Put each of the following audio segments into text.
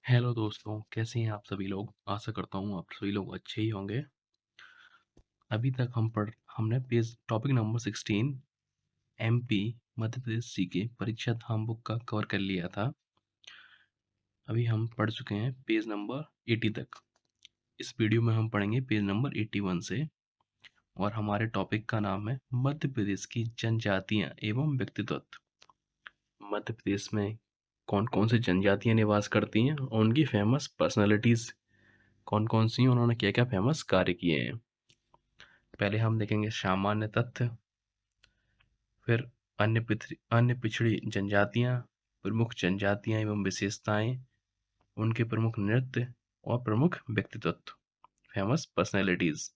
Hello दोस्तों, कैसे हैं आप सभी लोग? आशा करता हूँ आप सभी लोग अच्छे ही होंगे। अभी तक हमने page topic number 16 MP Madhya Pradesh GK परीक्षा धाम बुक का कवर कर लिया था। अभी हम पढ़ चुके हैं पेज नंबर 80 तक। इस वीडियो में हम पढ़ेंगे पेज नंबर 81 से और हमारे टॉपिक का नाम है मध्य प्रदेश की जनजातियाँ एवं व्यक्तित्व। मध्य प्रदेश में कौन कौन सी जनजातियाँ निवास करती हैं और उनकी फेमस पर्सनालिटीज़ कौन कौन सी हैं, उन्होंने क्या क्या फेमस कार्य किए हैं। पहले हम देखेंगे सामान्य तथ्य, फिर अन्य पिछड़ी जनजातियाँ, प्रमुख जनजातियाँ एवं विशेषताएं, उनके प्रमुख नृत्य और प्रमुख व्यक्तित्व, फेमस पर्सनैलिटीज।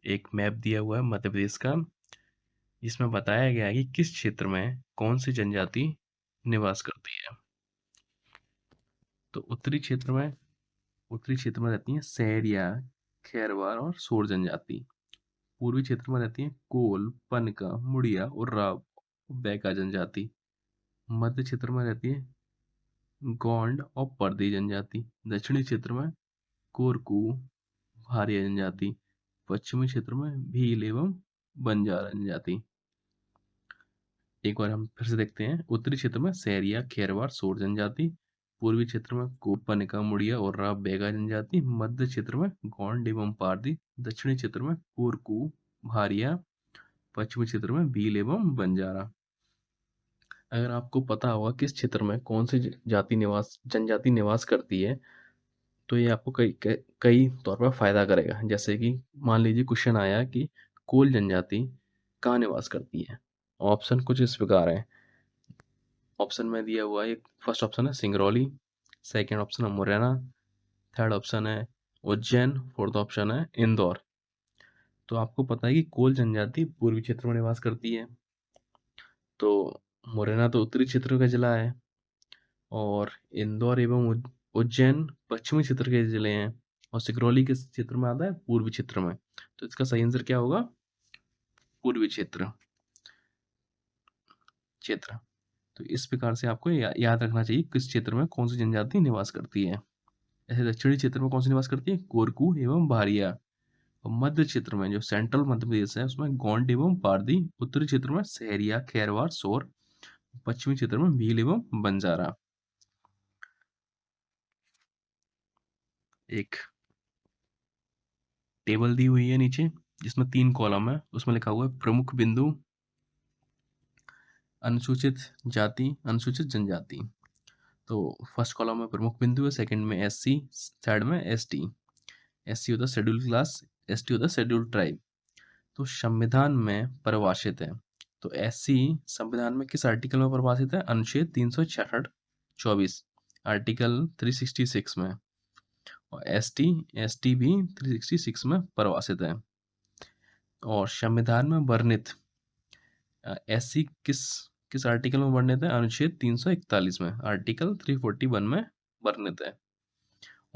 एक मैप दिया हुआ है मध्य प्रदेश का, जिसमें बताया गया है कि किस क्षेत्र में कौन सी जनजाति निवास करती है। तो उत्तरी क्षेत्र में रहती हैं सहरिया, खैरवार और सोर जनजाति। पूर्वी क्षेत्र में रहती हैं कोल, पनका, मुड़िया और राव, बैका जनजाति। मध्य क्षेत्र में रहती है गोंड और परदी जनजाति। दक्षिणी क्षेत्र में कोरकू, भारिया जनजाति। पश्चिमी क्षेत्र में भील एवं बंजारा जनजाति। एक बार हम फिर से देखते हैं। उत्तरी क्षेत्र में सहरिया, खेरवार, सोर जनजाति। पूर्वी क्षेत्र में कोपनिका, मुड़िया और राव, बैगा जनजाति। मध्य क्षेत्र में गोंड एवं पारदी। दक्षिणी क्षेत्र में कोरकू, भारिया। पश्चिमी क्षेत्र में भील एवं बंजारा। अगर आपको पता होगा किस क्षेत्र में कौन सी जनजाति निवास करती है, तो ये आपको कई तौर पर फायदा करेगा। जैसे कि मान लीजिए क्वेश्चन आया कि कोल जनजाति कहाँ निवास करती है। ऑप्शन कुछ इस प्रकार है। ऑप्शन में दिया हुआ है, फर्स्ट ऑप्शन है सिंगरौली, सेकंड ऑप्शन है मुरैना, थर्ड ऑप्शन है उज्जैन, फोर्थ ऑप्शन है इंदौर। तो आपको पता है कि कोल जनजाति पूर्वी क्षेत्र में निवास करती है। तो मुरैना तो उत्तरी क्षेत्र का जिला है और इंदौर एवं उज्जैन पश्चिमी क्षेत्र के जिले हैं और सिंगरौली किस क्षेत्र में आता है? पूर्वी क्षेत्र में। तो इसका सही आंसर क्या होगा? पूर्वी क्षेत्र। तो इस प्रकार से आपको याद रखना चाहिए किस क्षेत्र में कौन सी जनजाति निवास करती है। ऐसे दक्षिणी क्षेत्र में कौन सी निवास करती है? कोरकू एवं भारिया। और मध्य क्षेत्र में जो सेंट्रल मध्य प्रदेश है उसमें गोंड एवं पारदी। उत्तरी क्षेत्र में सहरिया, खैरवार, सोर। पश्चिमी क्षेत्र में भील एवं बंजारा। एक टेबल दी हुई है नीचे, जिसमें 3 कॉलम है। उसमें लिखा हुआ है प्रमुख बिंदु, अनुसूचित जाति, अनुसूचित जनजाति। तो फर्स्ट कॉलम में प्रमुख बिंदु है, सेकंड में एससी, थर्ड में एसटी। एससी होता है शेड्यूल क्लास, एसटी होता है शेड्यूल ट्राइब। तो संविधान में परिभाषित है। तो एससी संविधान में किस आर्टिकल में परिभाषित है? अनुच्छेद 366 24, आर्टिकल 366 में। और एसटी भी 366 में परिभाषित है। और संविधान में वर्णित एससी किस आर्टिकल में वर्णित है? अनुच्छेद 341 में, आर्टिकल 341 में वर्णित है।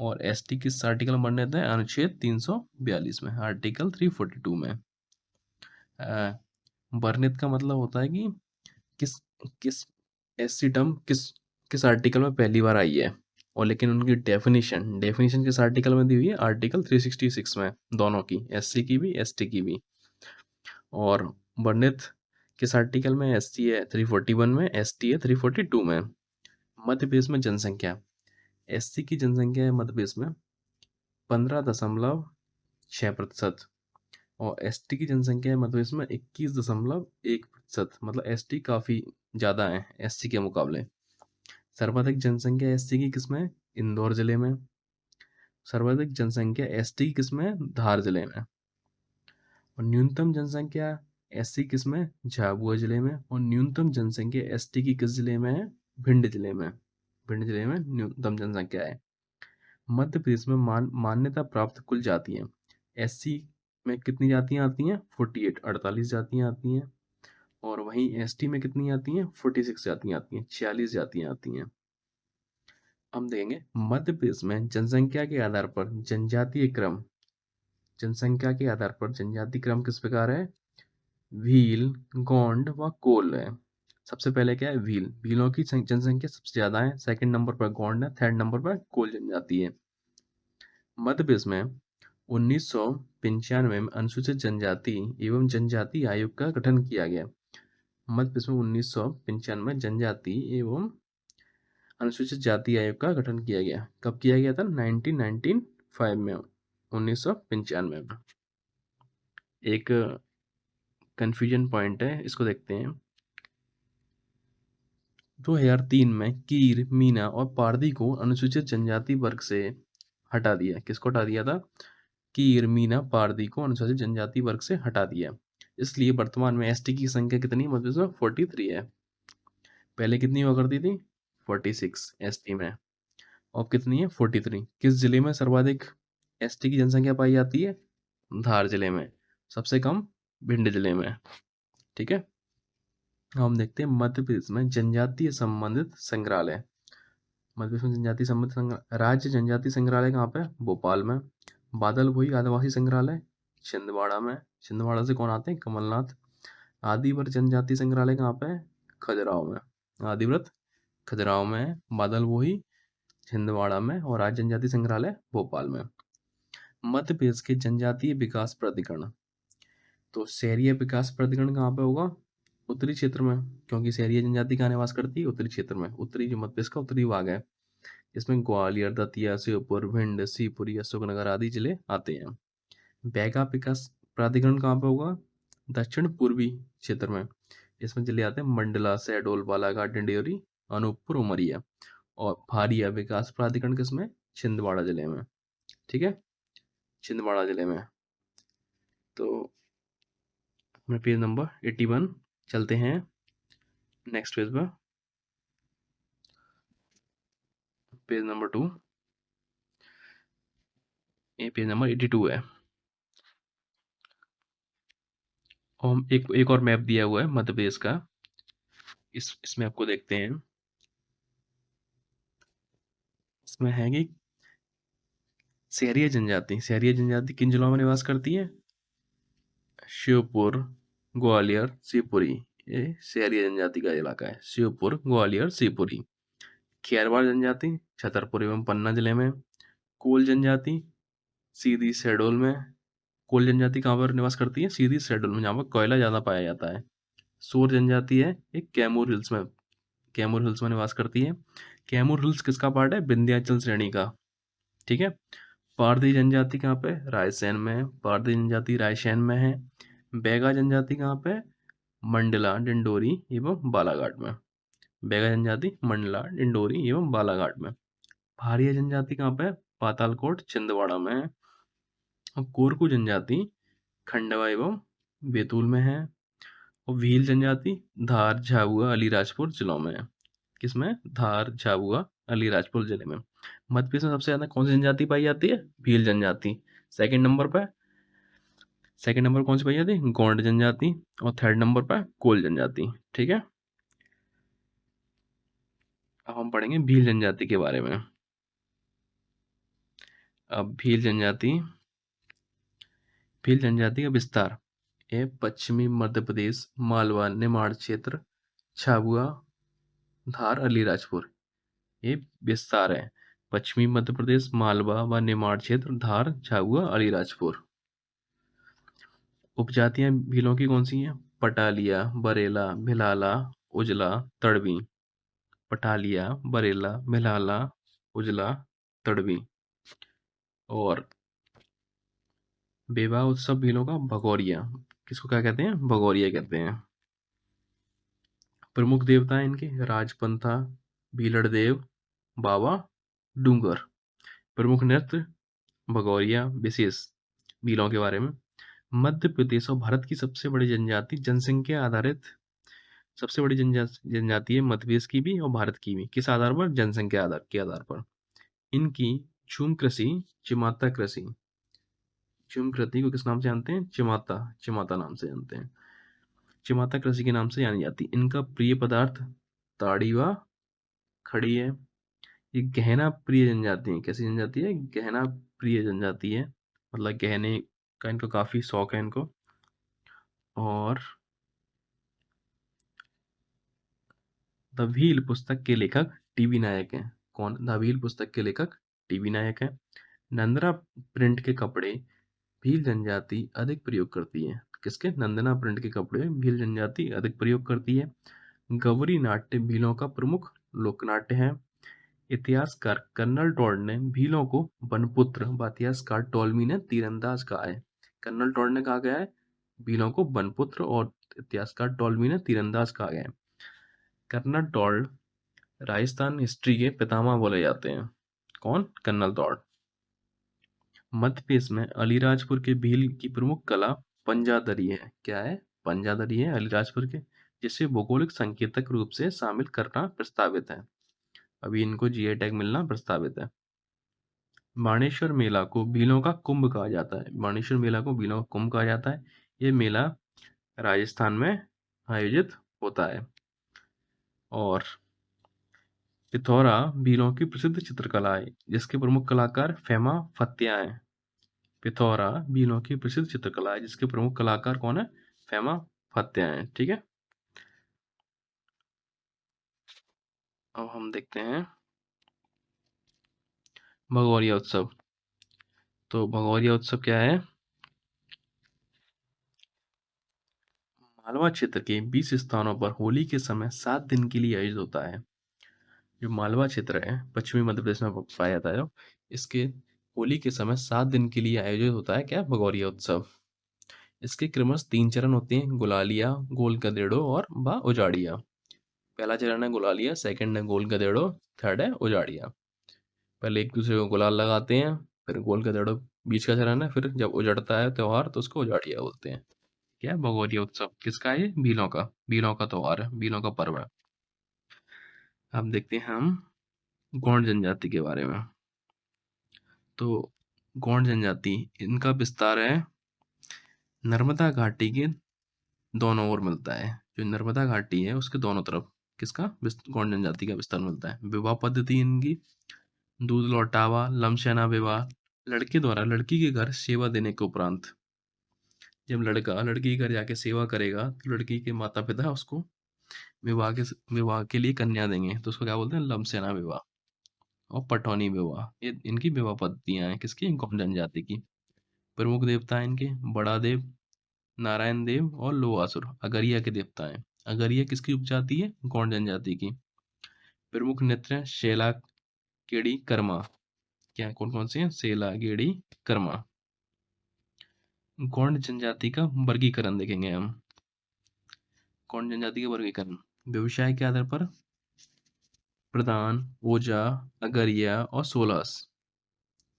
और एसटी किस आर्टिकल में वर्णित है? अनुच्छेद 342 में, आर्टिकल 342 में। वर्णित का मतलब होता है कि किस किस एससी टर्म किस आर्टिकल में पहली बार आई है। और लेकिन उनकी डेफिनेशन किस आर्टिकल में दी हुई है? आर्टिकल 366 में, दोनों की, एससी की भी एसटी की भी। और वर्णित किस आर्टिकल में? एससी है 341 में, एसटी है 342 में। मध्य प्रदेश में जनसंख्या, एससी की जनसंख्या है मध्य प्रदेश में 15.6%। और एसटी की जनसंख्या है मध्य प्रदेश में 21.1%। मतलब एसटी काफ़ी ज़्यादा है एससी के मुकाबले। सर्वाधिक जनसंख्या एसटी की किसमें? इंदौर जिले में। सर्वाधिक जनसंख्या एसटी की किसमें? धार जिले में। और न्यूनतम जनसंख्या एससी किसमें? झाबुआ जिले में। और न्यूनतम जनसंख्या एसटी की किस जिले में है? भिंड जिले में। भिंड जिले में न्यूनतम जनसंख्या है। मध्य प्रदेश में मान्यता प्राप्त कुल जातियाँ, एससी में कितनी जातियाँ आती हैं? 48, 48 जातियाँ आती हैं। और वहीं एसटी में कितनी आती हैं? 46 जातियाँ आती हैं, 46 जातियाँ आती हैं। हम देखेंगे मध्य प्रदेश में जनसंख्या के आधार पर जनजातीय क्रम। जनसंख्या के आधार पर जनजाति क्रम किस प्रकार है? भील, गोंड व कोल है। सबसे पहले क्या है, भील। भीलों की जनसंख्या सबसे ज़्यादा है, सेकंड नंबर पर गोंड है, थर्ड नंबर पर कोल जनजाति है। मध्य प्रदेश में 1995 में अनुसूचित जनजाति एवं जनजाति आयोग का गठन किया गया। मध्य प्रदेश में 1995 जनजाति एवं अनुसूचित जाति आयोग का गठन किया गया। कब किया गया था? 1995 में, 1995 में। एक कंफ्यूजन पॉइंट है, इसको देखते हैं। 2003 में कीर, मीना और पारदी को अनुसूचित जनजाति वर्ग से हटा दिया। किसको हटा दिया था? कीर, मीना, पारदी को अनुसूचित जनजाति वर्ग से हटा दिया। इसलिए वर्तमान में एसटी की संख्या कितनी है? मध्य प्रदेश में 43 है। पहले कितनी हुआ करती थी? 46 एसटी में। अब कितनी है? 43। किस जिले में सर्वाधिक एसटी की जनसंख्या पाई जाती है? धार जिले में। सबसे कम भिंड जिले में। ठीक है, हम देखते हैं मध्य प्रदेश में जनजातीय संबंधित संग्रहालय। मध्य प्रदेश में जनजातीय संबंधित राज्य जनजातीय संग्रहालय कहाँ पे? भोपाल में। बादल भोई आदिवासी संग्रहालय छिंदवाड़ा में। छिंदवाड़ा से कौन आते हैं? कमलनाथ। आदिव्रत जनजातीय संग्रहालय कहाँ पे? खजुराहो में। आदिव्रत खजुराहो में, बादल भोई छिंदवाड़ा में और राज्य जनजातीय संग्रहालय भोपाल में। मध्य प्रदेश के जनजातीय विकास प्राधिकरण, तो शहरीय विकास प्राधिकरण कहाँ पे होगा? उत्तरी क्षेत्र में, क्योंकि शहरीय जनजाति कहाँ निवास करती है? उत्तरी क्षेत्र में। उत्तरी, जो मध्य प्रदेश का उत्तरी भाग है, इसमें ग्वालियर, दतिया, श्योपुर, भिंड, शिवपुरी, अशोकनगर आदि जिले आते हैं। बैगा विकास प्राधिकरण कहाँ पे होगा? दक्षिण पूर्वी क्षेत्र में। इसमें जिले आते हैं मंडला, शहडोल, बालाघाट, डिंडोरी, अनूपपुर, उमरिया। और भारिया विकास प्राधिकरण किसमें? छिंदवाड़ा जिले में। ठीक है, छिंदवाड़ा जिले में। तो अपने पेज नंबर 81 चलते हैं नेक्स्ट पेज पर। पेज नंबर 2, ये पेज नंबर 82 है। और एक और मैप दिया हुआ है मध्य प्रदेश का, इसमें आपको देखते हैं। इसमें है कि शहरीय जनजाति किन जिलों में निवास करती है? श्योपुर, ग्वालियर, शिवपुरी। ये शहरीय जनजाति का इलाका है, श्योपुर, ग्वालियर, शिवपुरी। खेरवाड़ जनजाति छतरपुर एवं पन्ना जिले में। कोल जनजाति सीधी शहडोल में। कोल जनजाति कहाँ पर निवास करती है? सीधी शहडोल में, जहाँ पर कोयला ज़्यादा पाया जाता है। सूर जनजाति है एक कैमूर हिल्स में, कैमूर हिल्स में निवास करती है। कैमूर हिल्स किसका पार्ट है? विंध्याचल श्रेणी का। ठीक है। पारधी जनजाति कहाँ पे? रायसेन में। पारधी जनजाति रायसेन में है। बैगा जनजाति कहाँ पे? मंडला, डिंडोरी एवं बालाघाट में। बैगा जनजाति मंडला, डिंडोरी एवं बालाघाट में। भारिया जनजाति कहाँ पे? पातालकोट, छिंदवाड़ा में है। और कोरकू जनजाति खंडवा एवं बैतूल में है। और भील जनजाति धार, झाबुआ, अलीराजपुर जिलों में है। किसमें? धार, झाबुआ, अलीराजपुर जिले में। मध्य प्रदेश में सबसे ज्यादा कौन सी जनजाति पाई जाती है? भील जनजाति। सेकंड नंबर पर कौन सी पाई जाती है? गोंड जनजाति। और थर्ड नंबर पर कोल जनजाति। ठीक है, अब हम पढ़ेंगे भील जनजाति के बारे में। अब भील जनजाति का विस्तार है पश्चिमी मध्य प्रदेश, मालवा, निमाड़ क्षेत्र, झाबुआ, धार, अलीराजपुर। ये विस्तार है पश्चिमी मध्य प्रदेश, मालवा व निमाड़ क्षेत्र, धार, झाबुआ, अलीराजपुर। उपजातियां भीलों की कौन सी हैं? पटालिया, बरेला, भिलाला, उजला, तड़वी। पटालिया, बरेला, भिलाला, उजला, तड़वी। और विवाह उत्सव भीलों का भगोरिया। किसको क्या कहते हैं? भगोरिया कहते हैं। प्रमुख देवता इनके राजपंथा, भीलड़देव, बाबा डूंगर। प्रमुख नृत्य भगोरिया। विशेष भीलों के बारे में, मध्य प्रदेश और भारत की सबसे बड़ी जनजाति जनसंख्या आधारित सबसे बड़ी जनजाति है मध्य प्रदेश की भी और भारत की भी। किस आधार पर? जनसंख्या के आधार पर। इनकी झूम कृषि, चिमाता कृषि। झूम कृषि को किस नाम से जानते हैं? चिमाता नाम से जानते हैं। चिमाता कृषि के नाम से जानी जाती। इनका प्रिय पदार्थ ताड़ी व खड़ी है। ये गहना प्रिय जनजाति है। कैसी जनजाति है? गहना प्रिय जनजाति है, मतलब गहने का इनको काफी शौक है इनको। और द भील पुस्तक के लेखक टीबी नायक हैं। कौन? द भील पुस्तक के लेखक टीबी नायक हैं। नंदरा प्रिंट के कपड़े भील जनजाति अधिक प्रयोग करती है। किसके? नंदना प्रिंट के कपड़े में भील जनजाति अधिक प्रयोग करती है। गवरी नाट्य भीलों का प्रमुख लोकनाट्य है। इतिहासकार कर्नल टॉड ने भीलों को बनपुत्र व इतिहासकार टॉलमी ने तीरंदाज कहा है। कर्नल टॉड ने कहा गया है भीलों को बनपुत्र और इतिहासकार टॉलमी ने तीरंदाज कहा गया है। कर्नल टॉड राजस्थान हिस्ट्री के पितामह बोले जाते हैं। कौन? Colonel Tod. मध्य प्रदेश में अलीराजपुर के भील की प्रमुख कला पंजादरी है। क्या है? पंजादरी है अलीराजपुर के, जिसे भौगोलिक संकेतक रूप से शामिल करना प्रस्तावित है। अभी इनको जीआई टैग मिलना प्रस्तावित है। बाणेश्वर मेला को भीलों का कुंभ कहा जाता है। बाणेश्वर मेला को भीलों का कुंभ कहा जाता है। ये मेला राजस्थान में आयोजित होता है। और पिथौरा भीलों की प्रसिद्ध चित्रकला है, जिसके प्रमुख कलाकार फेमा फत्या हैं। पिथौरा भीलों की प्रसिद्ध चित्रकला है, जिसके प्रमुख कलाकार कौन है? फेमा फत्या हैं। ठीक है, अब हम देखते हैं भगौरिया उत्सव। तो भगौरिया उत्सव क्या है? मालवा क्षेत्र के 20 स्थानों पर होली के समय 7 दिन के लिए आयोजित होता है। जो मालवा क्षेत्र है पश्चिमी मध्य प्रदेश में पाया जाता है, इसके होली के समय 7 दिन के लिए आयोजित होता है क्या? भगौरिया उत्सव। इसके क्रमश 3 चरण होते हैं, गुलालिया, गोल गधेड़ो और उजाड़िया। पहला चरण है गुलालिया, सेकंड है गोल गधेड़ो, थर्ड है उजाड़िया। पहले एक दूसरे को गुलाल लगाते हैं, फिर गोल गधेड़ो बीच का चरण है, फिर जब उजड़ता है त्योहार तो उसको उजाड़िया बोलते हैं। क्या है? भगौरिया उत्सव किसका है? भीलों का। भीलों का त्योहार है, भीलों का पर्व है। अब देखते हैं हम गोंड जनजाति के बारे में। तो गोंड जनजाति, इनका विस्तार है नर्मदा घाटी के दोनों ओर मिलता है। जो नर्मदा घाटी है उसके दोनों तरफ किसका? गोंड जनजाति का विस्तार मिलता है। विवाह पद्धति इनकी दूध लौटावा, लमशेना विवाह, लड़के द्वारा लड़की के घर सेवा देने के उपरांत जब लड़का लड़की के घर जाके सेवा करेगा तो लड़की के माता पिता उसको विवाह के लिए कन्या देंगे, तो उसको क्या बोलते हैं? लमशेना विवाह और पटौनी विवाह। ये इनकी विवाह पद्धतियां हैं। किसकी? गोंड जनजाति की। प्रमुख देवता हैं इनके बड़ा देव, नारायण देव और लोहासुर अगरिया के देवता हैं। अगरिया किसकी उपजाति है? गोंड जनजाति की। प्रमुख नृत्य हैं शेला, गेड़ी, कर्मा। क्या कौन कौन से हैं? शेला, गेड़ी, कर्मा। गोंड जनजाति का वर्गीकरण देखेंगे हम। गोंड जनजाति का वर्गीकरण व्यवसाय के आधार पर प्रधान, ओझा, अगरिया और सोलहस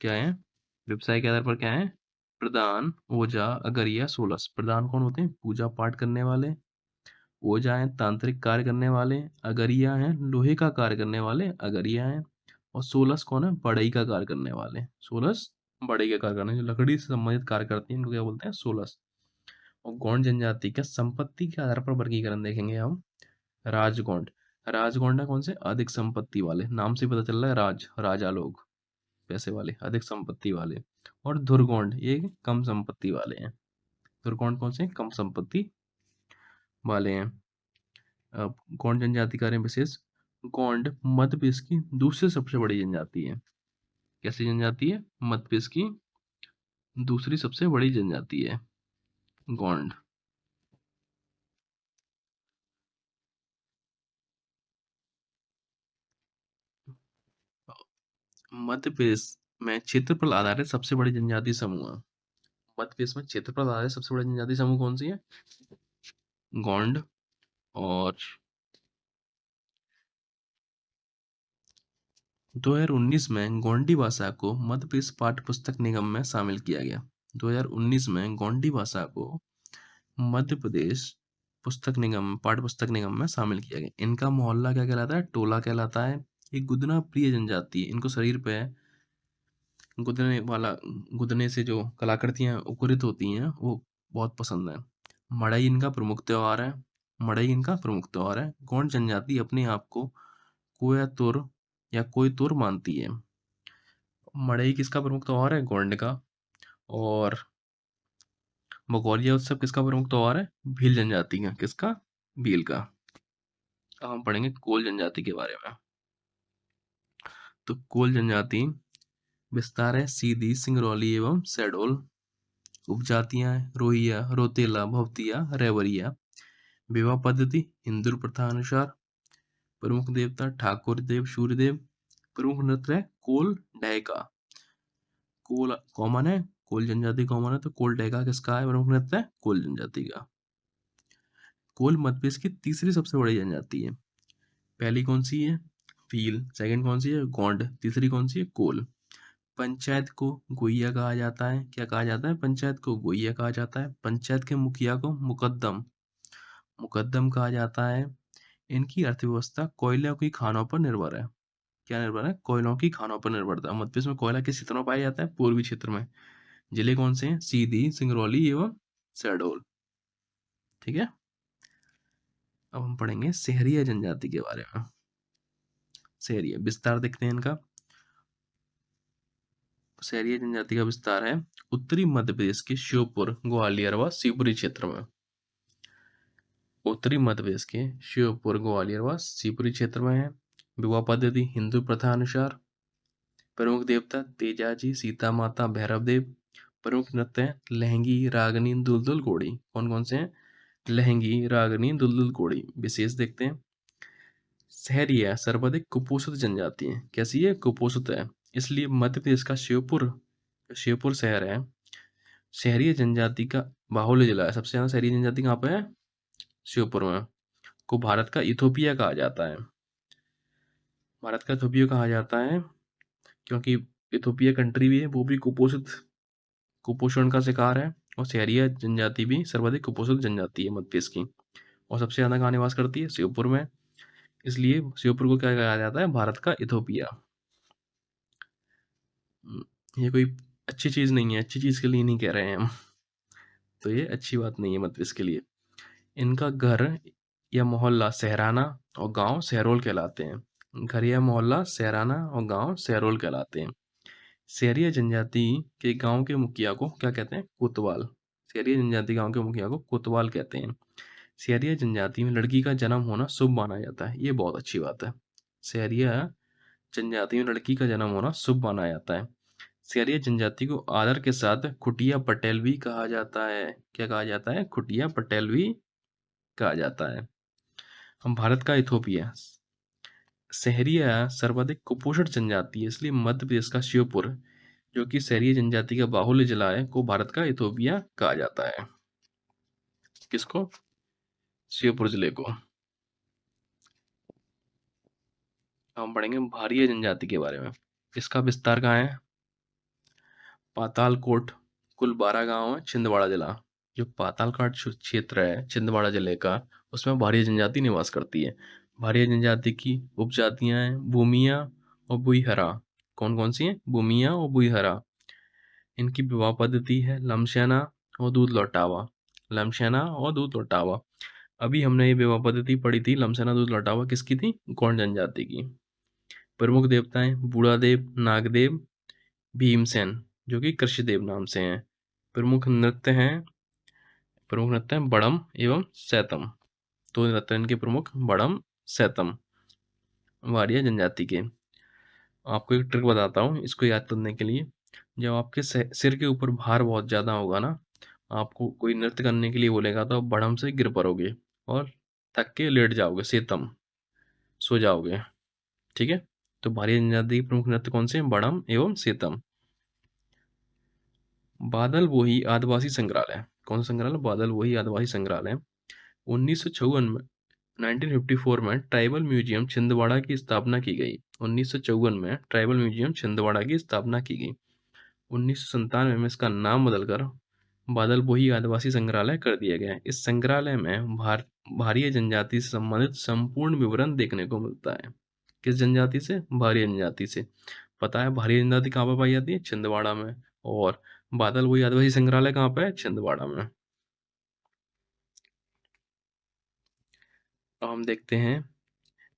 क्या है? व्यवसाय के आधार पर क्या है? प्रधान, ओझा, अगरिया, सोलहस। प्रधान कौन होते हैं? पूजा पाठ करने वाले। ओझा हैं तांत्रिक कार्य करने वाले। अगरिया हैं लोहे का कार्य करने वाले, अगरिया हैं। और सोलस कौन है? बढ़ई का कार्य करने वाले। सोलस बढ़ई का कार्य करने, जो लकड़ी से संबंधित कार्य करती हैं इनको क्या बोलते हैं? सोलस। और गौंड जनजाति का संपत्ति के आधार पर वर्गीकरण देखेंगे हम। राजगौंड, राजगौंड है कौन से? अधिक संपत्ति वाले। नाम से पता चल रहा है राज, राजा लोग, पैसे वाले, अधिक संपत्ति वाले। और धुरगौंड, ये कम संपत्ति वाले हैं। धुरगौंड कौन से? कम संपत्ति वाले हैं। अब गौंड जनजाति का विशेष, गौंड मध्य प्रदेश की दूसरी सबसे बड़ी जनजाति है। कैसी जनजाति है? मध्य प्रदेश की दूसरी सबसे बड़ी जनजाति है गौंड। मध्य प्रदेश में क्षेत्रफल आधारित सबसे बड़ी जनजाति समूह है। मध्य प्रदेश में क्षेत्रफल आधारित सबसे बड़ी जनजाति समूह कौन सी है? गौंड। और 2019 में गोंडी भाषा को मध्य प्रदेश पाठ्य पुस्तक निगम में शामिल किया गया। 2019 में गोंडी भाषा को मध्य प्रदेश पुस्तक निगम, पाठ्य पुस्तक निगम में शामिल किया गया। इनका मोहल्ला क्या कहलाता है? टोला कहलाता है। एक गुदना प्रिय जनजाति है। इनको शरीर पे गुदने से जो कलाकृतियां उकुरित होती हैं वो बहुत पसंद है। मड़ई इनका प्रमुख त्योहार है। मड़ई इनका प्रमुख त्योहार है। गौंड जनजाति अपने आप को कोयतुर या कोयतुर मानती है। मड़ई किसका प्रमुख त्योहार है? गौंड का। और भगौरिया उत्सव किसका प्रमुख त्योहार है? भील जनजाति का। किसका? भील का। अब हम पढ़ेंगे कोल जनजाति के बारे में। तो कोल जनजाति विस्तार है सीधी, सिंगरौली एवं शहडोल। उपजातियां हैं रोहिया, रोतेला, भवतिया, रेवरिया। विवाह पद्धति हिंदू प्रथा अनुसार। प्रमुख देवता ठाकुर देव, सूर्यदेव। प्रमुख नृत्य है कोल डैका। कोल कॉमन है, कोल जनजाति कॉमन है, तो कोल डैका किसका है? प्रमुख नृत्य है कोल जनजाति का। कोल मध्य प्रदेश की तीसरी सबसे बड़ी जनजाति है। पहली कौन सी है? भील। सेकंड कौन सी है? गोंड। तीसरी कौन सी है? कोल। पंचायत को गोइया कहा जाता है। क्या कहा जाता है? पंचायत को गोइया कहा जाता है। पंचायत के मुखिया को मुकद्दम मुकद्दम कहा जाता है। इनकी अर्थव्यवस्था कोयले की खानों पर निर्भर है। क्या निर्भर है? कोयलों की खानों पर निर्भरता। मध्य प्रदेश में कोयला किस क्षेत्र में पाया जाता है? पूर्वी क्षेत्र में। जिले कौन से हैं? सीधी, सिंगरौली एवं शहडोल। ठीक है। अब हम पढ़ेंगे सहरिया जनजाति के बारे में। सहरिया विस्तार देखते हैं इनका। सहरिया जनजाति का विस्तार है उत्तरी मध्य प्रदेश के श्योपुर, ग्वालियर व शिवपुरी क्षेत्र में। उत्तरी मध्य प्रदेश के श्योपुर, ग्वालियर व शिवपुरी क्षेत्र में है। विवाह पद्धति हिंदू प्रथा अनुसार। प्रमुख देवता तेजाजी, सीता माता, भैरव देव। प्रमुख नृत्य है लहंगी, रागनी, दुलदुल, घोड़ी। कौन कौन से हैं? लहंगी, रागनी, दुलदुल, घोड़ी। विशेष देखते हैं। सहरिया सर्वाधिक कुपोषित जनजाति है। कैसी है? कुपोषित है। इसलिए मध्य प्रदेश का शिवपुर शहर है, शहरी जनजाति का बाहुल्य जिला है। सबसे ज्यादा शहरी जनजाति कहाँ पे है? शिवपुर में। को भारत का इथोपिया कहा जाता है। भारत का इथोपिया कहा जाता है क्योंकि इथोपिया कंट्री भी है, वो भी कुपोषण का शिकार है। और शहरिया जनजाति भी सर्वाधिक कुपोषित जनजाति है मध्य प्रदेश की। और सबसे ज्यादा कहाँ निवास करती है? शिवपुर में। इसलिए शिवपुर को क्या कहा जाता है? भारत का इथोपिया। ये कोई अच्छी चीज नहीं है, अच्छी चीज के लिए नहीं कह रहे हैं हम। तो ये अच्छी बात नहीं है मध्य प्रदेश के लिए। इनका घर या मोहल्ला सहराना और गांव सहरोल कहलाते हैं। घर या मोहल्ला सहराना और गांव सहरोल कहलाते हैं। सहरिया जनजाति के गांव के मुखिया को क्या कहते हैं? कोतवाल। सहरिया जनजाति गांव के मुखिया को कोतवाल कहते हैं। सहरिया जनजाति में लड़की का जन्म होना शुभ माना जाता है। ये बहुत अच्छी बात है। सहरिया जनजाति में लड़की का जन्म होना शुभ माना जाता है। सहरिया जनजाति को आदर के साथ खुटिया पटेल भी कहा जाता है। क्या कहा जाता है? खुटिया पटेल भी कहा जाता है। हम भारत का इथोपिया। सहरिया सर्वाधिक कुपोषित जनजाति है, इसलिए मध्य प्रदेश का शिवपुर, जो कि सहरिया जनजाति का बाहुल्य जिला है, को भारत का इथोपिया कहा जाता है। किसको? शिवपुर जिले को। हम पढ़ेंगे भारिया जनजाति के बारे में। इसका विस्तार कहाँ है? पातालकोट। कुल 12 गांव है, छिंदवाड़ा जिला। जो पातालकोट क्षेत्र है छिंदवाड़ा जिले का, उसमें भारिया जनजाति निवास करती है। भारिया जनजाति की उपजातियां हैं भूमिया और बुईहरा। कौन कौन सी हैं? भूमिया और बुईहरा। इनकी विवाह पद्धति है लमशेना और दूध लौटावा। लमशेना और दूध लौटावा। अभी हमने ये विवाह पद्धति पढ़ी थी, लमशेना दूध लौटावा किसकी थी? गोंड जनजाति की। प्रमुख देवताएं बूढ़ादेव, नागदेव, भीमसेन, जो कि कृष्णदेव नाम से हैं। प्रमुख नृत्य हैं बड़म एवं सैतम। तो नृत्य इनके प्रमुख बड़म, सैतम, वारिया जनजाति के। आपको एक ट्रिक बताता हूँ इसको याद करने के लिए। जब आपके सिर के ऊपर भार बहुत ज्यादा होगा ना, आपको कोई नृत्य करने के लिए बोलेगा, तो आप बड़म से गिर पड़ोगे और थक के लेट जाओगे, सेतम, सो जाओगे। ठीक है। तो भारिया जनजाति के प्रमुख नृत्य कौन से हैं? बड़म एवं सेतम। बादल वोही आदिवासी संग्रहालय। कौन सा संग्रहालय? बादल वोही आदिवासी संग्रहालय। 1954 में 1954 में ट्राइबल म्यूजियम छिंदवाड़ा की स्थापना की गई। 1954 में ट्राइबल म्यूजियम छिंदवाड़ा की स्थापना की गई। 1997 में इसका नाम बदलकर बादल वोही आदिवासी संग्रहालय कर दिया गया है। इस संग्रहालय में भारिया जनजाति से संबंधित संपूर्ण विवरण देखने को मिलता है। किस जनजाति से? भारिया जनजाति से। पता है भारिया जनजाति कहाँ पर पाई जाती है? छिंदवाड़ा में। और बादल वोही आदिवासी संग्रहालय कहाँ पे है? छिंदवाड़ा में। अब हम देखते हैं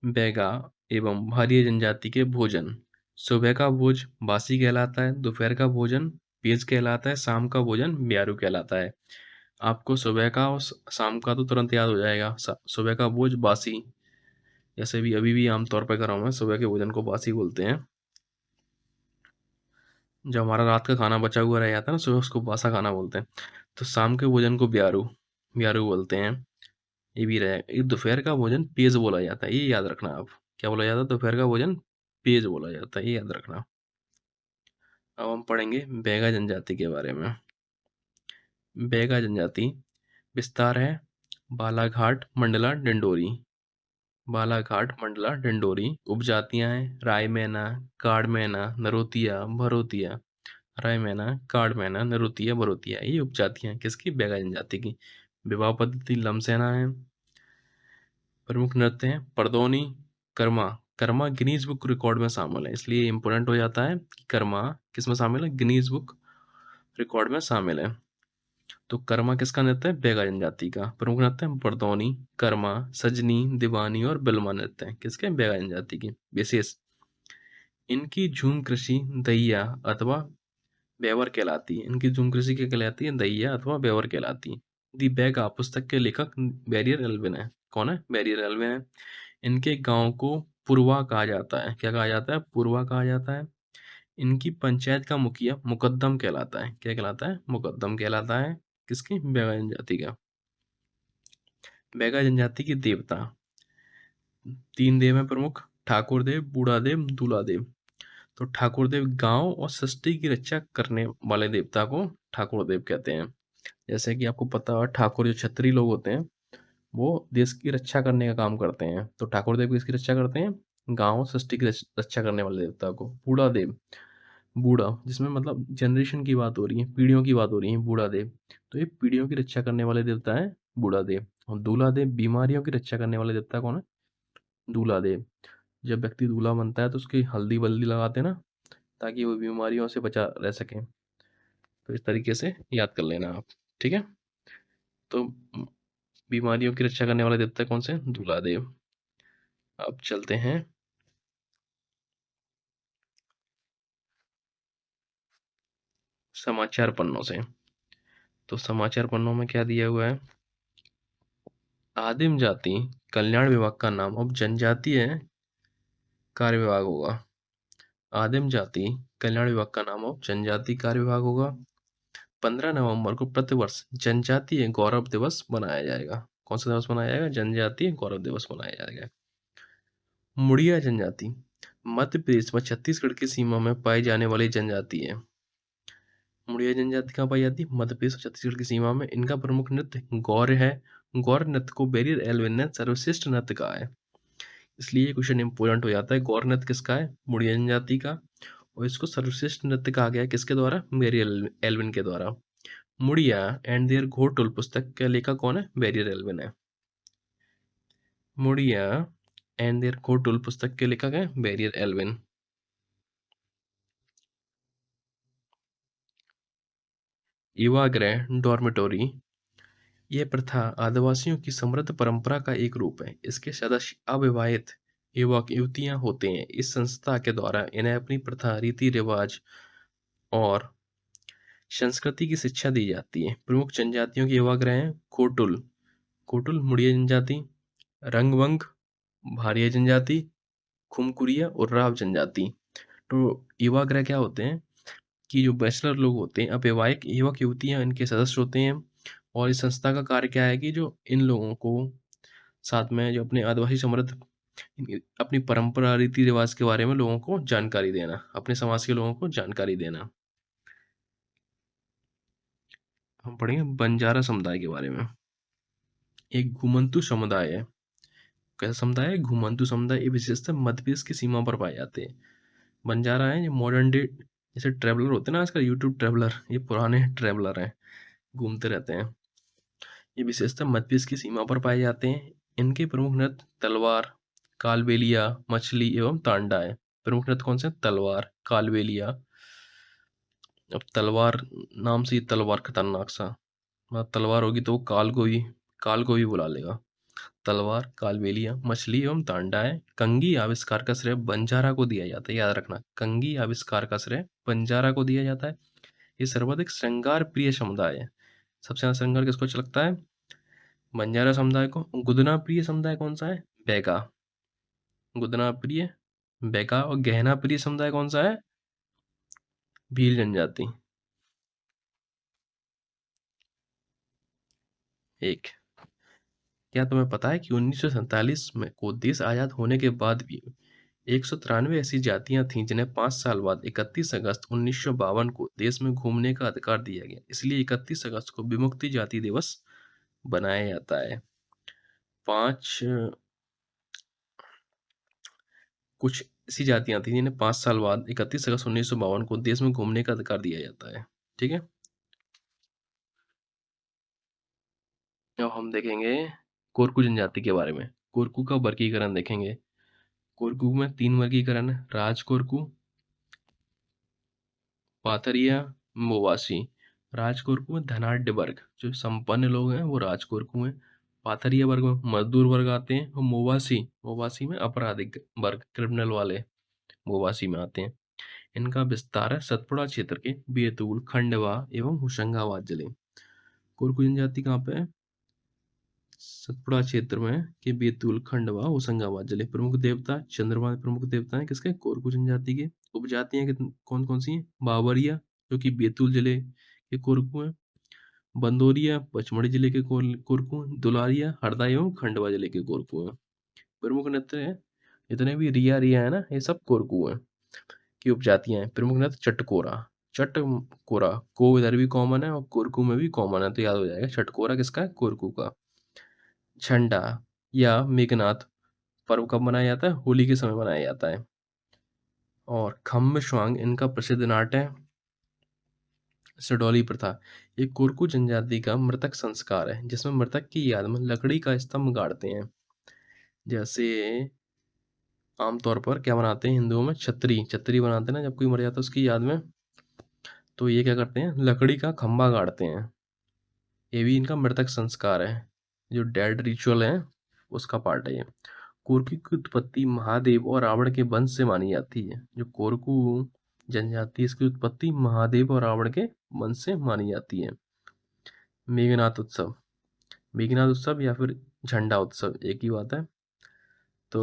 बैगा एवं भारिया जनजाति के भोजन। सुबह का भोज बासी कहलाता है, दोपहर का भोजन पेज कहलाता है, शाम का भोजन ब्यारू कहलाता है। आपको सुबह का और शाम का तो तुरंत याद हो जाएगा। सुबह का भोज बासी, जैसे भी अभी भी आमतौर पर कर रहा हूँ मैं, सुबह के भोजन को बासी बोलते हैं। जब हमारा रात का खाना बचा हुआ रह जाता है ना, सुबह उसको बासा खाना बोलते हैं। तो शाम के भोजन को ब्यारू ब्यारू बोलते हैं। ये भी रहे, ये दोपहर का भोजन पेज बोला जाता है, ये याद रखना आप। क्या बोला जाता है? दोपहर का भोजन पेज बोला जाता है, ये याद रखना। अब हम पढ़ेंगे बैगा जनजाति के बारे में। बैगा जनजाति विस्तार है बालाघाट, मंडला, डिंडोरी। बालाघाट, मंडला, डिंडोरी। उपजातियां हैं रायमैना, काड़मैना, नरोतिया, भरोतिया। रायमैना, काड़मैना, नरोतिया, भरोतिया, ये उपजातियां हैं किसकी? बैगा जनजाति की। विवाह पद्धति लमसेना है। प्रमुख नृत्य हैं Pardhauni, Karma. Karma Guinness book record में शामिल है, इसलिए इंपोर्टेंट हो जाता है कि कर्मा किस में शामिल है? गिनीज बुक रिकॉर्ड में शामिल है। तो कर्मा किसका नृत्य है? बैगा जनजाति का। प्रमुख नृत्य है परदौनी, कर्मा, सजनी, दीवानी और बिलमा नृत्य है किसके? बैगा जनजाति की। विशेष इनकी झूम कृषि दैया अथवा बेवर कहलाती है। इनकी झूम कृषि क्या कहलाती है? दैया अथवा बेवर कहलाती है। दी बैगा पुस्तक के लेखक बैरियर एल्विन है। कौन है? बैरियर एल्विन है। इनके गांव को पुरवा कहा जाता है। क्या कहा जाता है? पुरवा कहा जाता है। इनकी पंचायत का मुखिया मुकद्दम कहलाता है। क्या कहलाता है? मुकद्दम कहलाता है। किसकी? बैगा जनजाति का। बैगा जनजाति के देवता 3 देव हैं प्रमुख, ठाकुर देव, बूढ़ा देव, दूल्हा देव। तो ठाकुर देव गांव और सृष्टि की रक्षा करने वाले देवता को ठाकुर देव कहते हैं। जैसे कि आपको पता है, ठाकुर जो क्षत्रिय लोग होते हैं वो देश की रक्षा करने का काम करते हैं। तो ठाकुर देव किसकी रक्षा करते हैं? गांव सृष्टि की रक्षा करने वाले देवता को। बूढ़ा देव, बूढ़ा जिसमें मतलब जनरेशन की बात हो रही है, पीढ़ियों की बात हो रही है, बूढ़ा देव। तो ये पीढ़ियों की रक्षा करने वाले देवता है बूढ़ा देव। और दूल्हा देव बीमारियों की रक्षा करने वाले देवता कौन है? दूल्हा देव। जब व्यक्ति दूल्हा बनता है तो उसकी हल्दी वल्दी लगाते हैं ना, ताकि वो बीमारियों से बचा रह सके। तो इस तरीके से याद कर लेना आप। ठीक है। तो बीमारियों की रक्षा करने वाले देवता कौन से? दूल्हा देव। अब चलते हैं समाचार पन्नों से। तो समाचार पन्नों में क्या दिया हुआ है? आदिम जाति कल्याण विभाग का नाम अब जनजातीय कार्य विभाग होगा। आदिम जाति कल्याण विभाग का नाम अब जनजाति कार्य विभाग होगा। 15 नवंबर को प्रतिवर्ष जनजातीय गौरव दिवस मनाया जाएगा। कौन सा दिवस मनाया जाएगा? जनजातीय गौरव दिवस मनाया जाएगा। मुड़िया जनजाति मध्य प्रदेश व छत्तीसगढ़ की सीमा में पाई जाने वाली जनजाति है। मुड़िया जनजाति कहाँ पाई जाती है? मध्य प्रदेश और छत्तीसगढ़ की सीमा में। इनका प्रमुख नृत्य गौर है। गौर नृत्य को बैरियर एल्विन ने सर्वश्रेष्ठ नृत्य कहा है, इसलिए ये क्वेश्चन इंपोर्टेंट हो जाता है। गौर नृत्य किसका है? मुड़िया जनजाति का। और इसको सर्वश्रेष्ठ नृत्य कहा गया है किसके द्वारा? बैरियर एल्विन के द्वारा। मुड़िया एंड देयर घोरटोल पुस्तक का लेखक कौन है? बैरियर एल्विन है। मुड़िया एंड देयर घोरटोल पुस्तक के लेखक है बैरियर एल्विन। युवागृह डॉर्मेटोरी यह प्रथा आदिवासियों की समृद्ध परंपरा का एक रूप है। इसके सदस्य अविवाहित युवक युवतियां होते हैं। इस संस्था के द्वारा इन्हें अपनी प्रथा, रीति रिवाज और संस्कृति की शिक्षा दी जाती है। प्रमुख जनजातियों के युवागृह हैं कोटुल, कोटुल मुड़िया जनजाति, रंगवंग भारिया जनजाति, खुमकुरिया और राव जनजाति। तो युवागृह क्या होते हैं कि जो बैचलर लोग होते हैं, अविवाहित युवक युवतियां इनके सदस्य होते हैं। और इस संस्था का कार्य क्या है कि जो इन लोगों को साथ में जो अपने आदिवासी समृद्ध अपनी परंपरा रीति रिवाज के बारे में लोगों को जानकारी देना, अपने समाज के लोगों को जानकारी देना। हम पढ़ेंगे बंजारा समुदाय के बारे में। एक घुमंतु समुदाय है। कैसा समुदाय है? घुमंतु समुदाय। ये विशेषतः मध्य प्रदेश की सीमा पर पाए जाते हैं। बंजारा है ये मॉडर्न डे जैसे ट्रेवलर होते हैं ना आजकल, यूट्यूब ट्रेवलर, ये पुराने ट्रेवलर हैं, घूमते रहते हैं। ये विशेषतः मध्य प्रदेश की सीमा पर पाए जाते हैं। इनके प्रमुख नृत्य तलवार, कालबेलिया, मछली एवं तांडा है। प्रमुख नृत्य कौन से? तलवार, कालबेलिया। अब तलवार नाम से ही तलवार खतरनाक सा, मतलब तलवार होगी तो वो काल को भी बुला लेगा। तलवार, कालबेलिया, मछली एवं तांडा है। कंघी आविष्कार का श्रेय बंजारा को दिया जाता है, याद रखना। कंघी आविष्कार का श्रेय बंजारा को दिया जाता है। ये सर्वाधिक श्रृंगार प्रिय समुदाय है। सबसे ज्यादा श्रृंगार किसको अच्छा लगता है? बंजारा समुदाय को। गुदना प्रिय समुदाय कौन सा है? बैगा। गुदना प्रिय, बैका और गहना प्रिय समुदाय कौन सा है? भील जनजाति। एक, क्या तुम्हें पता है कि 1947 में को देश आजाद होने के बाद भी 193 ऐसी जातियां थीं जिन्हें 5 साल बाद 31 अगस्त 1952 को देश में घूमने का अधिकार दिया गया। इसलिए 31 अगस्त को विमुक्ति जाति दिवस बनाया जाता है। 5 कुछ ऐसी जातियां थी जिन्हें 5 साल बाद 31 अगस्त 1952 को देश में घूमने का अधिकार दिया जाता है। ठीक है, अब हम देखेंगे कोरकू जनजाति के बारे में। कोरकू का वर्गीकरण देखेंगे। कोरकू में 3 वर्गीकरण है, राज कोरकू, पाथरिया, मोवासी। राज कोरकू में धनाढ्य वर्ग, जो संपन्न लोग हैं वो राज कोरकू हैं। पाथरिया वर्ग में मजदूर वर्ग आते हैं, और मोवासी मोवासी में आपराधिक वर्ग, क्रिमिनल वाले मोवासी में आते हैं। इनका विस्तार है सतपुड़ा क्षेत्र के बैतूल, खंडवा एवं होशंगाबाद जिले। कोरकू जनजाति कहाँ पे है? सतपुड़ा क्षेत्र में के बैतूल, खंडवा, होशंगाबाद जिले। प्रमुख देवता चंद्रमा प्रमुख देवता है किसके? कोरकू जनजाति के। उपजातियां कौन कौन सी हैं? बावरिया, जो कि बैतूल जिले के कोरकू हैं। बंदोरिया पचमढ़ी जिले के कोरकू हैं। दुलारिया हरदा एवं खंडवा जिले के कोरकू हैं। प्रमुख नृत्य है, जितने भी रिया रिया है ना, ये सब कोरकू हैं की उपजातियां हैं। प्रमुख नृत्य चटकोरा। चटकोरा को इधर भी कॉमन है और कोरकू में भी कॉमन है, तो याद हो जाएगा। चटकोरा किसका है? कोरकू का। झंडा या मेघनाथ पर्व कब मनाया जाता है? होली के समय मनाया जाता है। और खम्ब स्वांग इनका प्रसिद्ध नाट्य है। सडौली प्रथा एक कोरकू जनजाति का मृतक संस्कार है, जिसमें मृतक की याद में लकड़ी का स्तंभ गाड़ते हैं। जैसे आमतौर पर क्या बनाते हैं हिंदुओं में? छतरी छतरी बनाते हैं ना, जब कोई मर जाता है उसकी याद में, तो ये क्या करते हैं? लकड़ी का खंभा गाड़ते हैं। ये भी इनका मृतक संस्कार है, जो डेड रिचुअल है उसका पार्ट है ये। कोरकू की उत्पत्ति महादेव और रावण के वंश से मानी जाती है। जो कोरकू जनजाति, इसकी उत्पत्ति महादेव और रावण के वंश से मानी जाती है। मेघनाथ उत्सव, मेघनाथ उत्सव या फिर झंडा उत्सव एक ही बात है। तो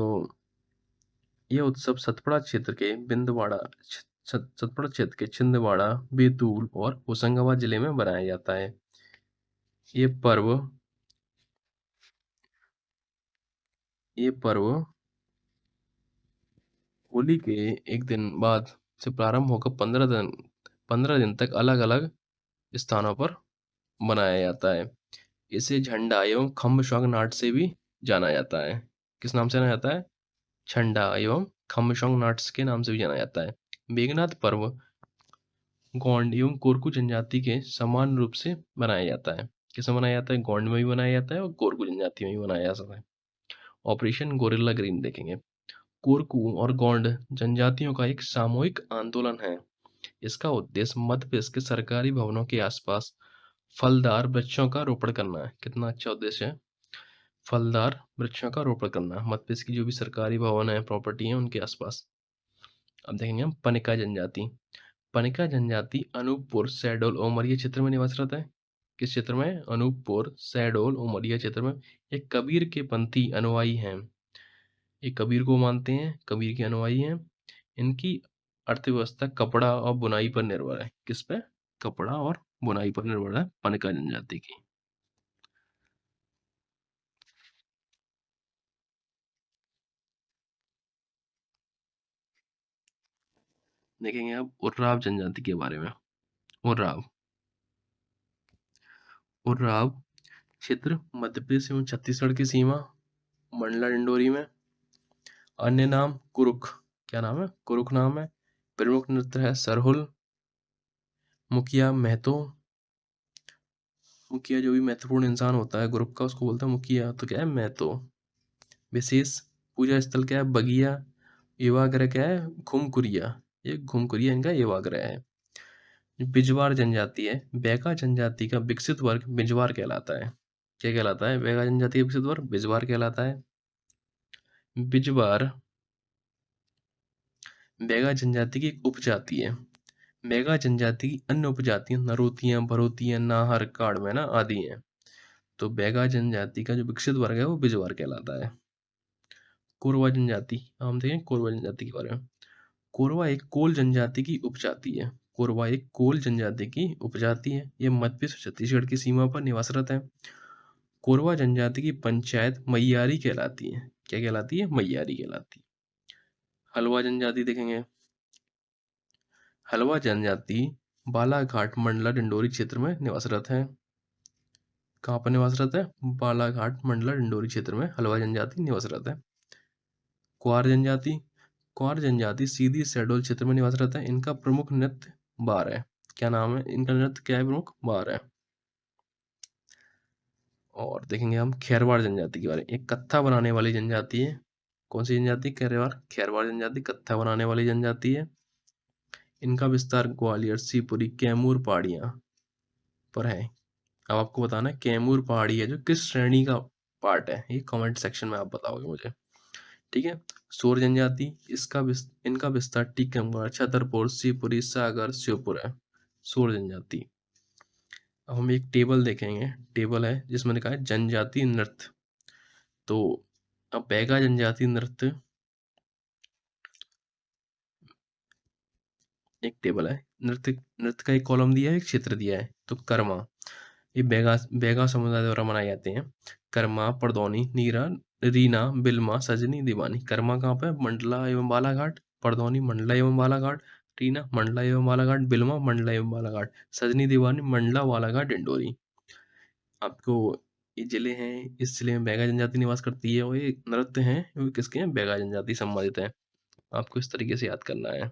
यह उत्सव सतपुड़ा क्षेत्र के सतपुड़ा क्षेत्र के छिंदवाड़ा, बैतूल और होशंगाबाद जिले में मनाया जाता है। ये पर्व होली के एक दिन बाद से प्रारंभ होकर 15 दिन तक अलग अलग स्थानों पर मनाया जाता है। इसे झंडा एवं खम्ब स्वांग नाट से भी जाना जाता है। किस नाम से जाना जाता है? झंडा एवं खम्ब स्वांग नाट्स के नाम से भी जाना जाता है। मेघनाथ पर्व गोंड एवं कोरकू जनजाति के समान रूप से मनाया जाता है। किसमें मनाया जाता है? गोंड में भी मनाया जाता है और कोरकू जनजाति में भी मनाया जाता है। ऑपरेशन गोरिल्ला ग्रीन देखेंगे। कोरकू और गोंड जनजातियों का एक सामूहिक आंदोलन है। इसका उद्देश्य मध्य प्रदेश के सरकारी भवनों के आसपास फलदार वृक्षों का रोपण करना है। कितना अच्छा उद्देश्य है! फलदार वृक्षों का रोपण करना मध्य प्रदेश की जो भी सरकारी भवन है, प्रॉपर्टी है, उनके आसपास। अब देखेंगे हम पनिका जनजाति। पनिका जनजाति अनूपपुर, शहडोल, उमरिया क्षेत्र में निवासरत है। किस क्षेत्र में? अनूपपुर, शहडोल, उमरिया क्षेत्र में। एक कबीर के पंथी अनुयायी हैं। ये कबीर को मानते हैं, कबीर के अनुयायी हैं। इनकी अर्थव्यवस्था कपड़ा और बुनाई पर निर्भर है। किस पे? कपड़ा और बुनाई पर निर्भर है पनिका जनजाति की। देखेंगे अब उर्राव जनजाति के बारे में। उर्राव उर्राव क्षेत्र मध्य प्रदेश एवं छत्तीसगढ़ की सीमा, मंडला डिंडोरी में। अन्य नाम कुरुख। क्या नाम है? कुरुख नाम है। प्रमुख नृत्य है सरहुल। मुखिया महतो। मुखिया जो भी महत्वपूर्ण इंसान होता है ग्रुप का, उसको बोलता है मुखिया। तो क्या है? महतो। विशेष पूजा स्थल क्या है? बगिया। एवाग्रह क्या है? घुमकुरिया। ये घुमकुरिया इनका एवाग्रह है। बिजवार जनजाति है, बैका जनजाति का विकसित वर्ग बिजवार कहलाता है। क्या कहलाता है? बैका जनजाति का विकसित वर्ग बिजवार कहलाता है। बिजवार बैगा जनजाति की एक उपजाति है। बैगा जनजाति की अन्य उपजातियां नरोतियां, भरोतियां, नाहर, काड़मेना आदि हैं। तो बैगा जनजाति का जो विकसित वर्ग है वो बिजवार कहलाता है। कोरवा जनजाति। अब हम देखें कोरवा जनजाति के बारे में। कोरवा एक कोल जनजाति की उपजाति है। कोरवा एक कोल जनजाति की उपजाति है। ये मध्य प्रदेश और छत्तीसगढ़ की सीमा पर निवासरत है। कोरवा जनजाति की पंचायत मैयारी कहलाती है। क्या कहलाती है? मैयारी कहलाती है। हलवा जनजाति देखेंगे। हलवा जनजाति बालाघाट मंडला डिंडोरी क्षेत्र में निवासरत है। कहाँ पर निवासरत है? बालाघाट मंडला डिंडोरी क्षेत्र में हलवा जनजाति निवासरत है। क्वार जनजाति। क्वार जनजाति सीधी शहडोल क्षेत्र में निवासरत है। इनका प्रमुख नृत्य बार है। क्या नाम है इनका? नृत्य क्या है? प्रमुख बार है। और देखेंगे हम खेरवाड़ जनजाति के बारे में। एक कत्था बनाने वाली जनजाति है। कौन सी जनजाति? खेरवाड़। खेरवाड़ जनजाति कत्था बनाने वाली जनजाति है। इनका विस्तार ग्वालियर, शिवपुरी, कैमूर पहाड़ियां पर है। अब आपको बताना है कैमूर पहाड़ी है जो किस श्रेणी का पार्ट है, ये कमेंट सेक्शन में आप बताओगे मुझे। ठीक है। सोर जनजाति, इनका विस्तार टीकमगढ़, छतरपुर, शिवपुरी, सागर, श्योपुर है। सोर जनजाति। अब हम एक टेबल देखेंगे। टेबल है जिसमें लिखा है जनजाति नृत्य। तो अब बैगा जनजाति नृत्य एक टेबल है। नृत्य का एक कॉलम दिया है, एक क्षेत्र दिया है। तो कर्मा, ये बैगा समुदाय द्वारा मनाए जाते हैं। कर्मा, परदौनी, नीरा, रीना, बिल्मा, सजनी, दीवानी। कर्मा कहाँ पे? मंडला एवं बालाघाट। परदौनी मंडला एवं बालाघाट। रीना मंडला एवं बालाघाट। बिल्मा मंडला एवं बालाघाट। सजनी, दीवानी मंडला, बालाघाट, डिंडोरी। आपको ये जिले हैं, इस जिले में बैगा जनजाति निवास करती है और ये नृत्य हैं वो किसके हैं? बैगा जनजाति संबंधित है। आपको इस तरीके से याद करना है।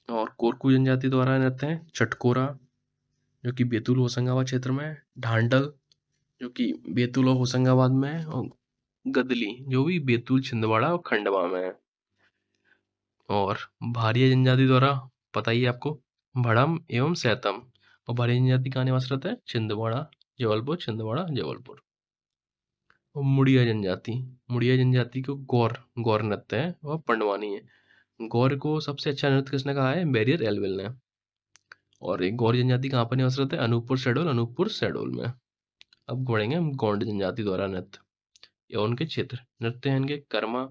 और कोरकू जनजाति द्वारा नृत्य है चटकोरा, जो कि बैतूल होशंगाबाद क्षेत्र में है। ढांडल, जो कि बैतूल और होशंगाबाद में है। और गदली, जो भी बैतूल, छिंदवाड़ा और खंडवा में है। और भारिया जनजाति द्वारा पता ही है आपको, भड़म एवं सैतम। और भारिया जनजाति कहाँ निवासरत है? छिंदवाड़ा, जबलपुर, छिंदवाड़ा, जबलपुर। और मुड़िया जनजाति को गौर नृत्य है और पंडवानी है। गौर को सबसे अच्छा नृत्य किसने कहा है? बैरियर एल्विल ने। और एक गौर जनजाति कहाँ पर निवासरत है? अनूपपुर शहडोल में। अब बढ़ेंगे हम गोंड जनजाति द्वारा नृत्य या उनके क्षेत्र। नृत्य है इनके कर्मा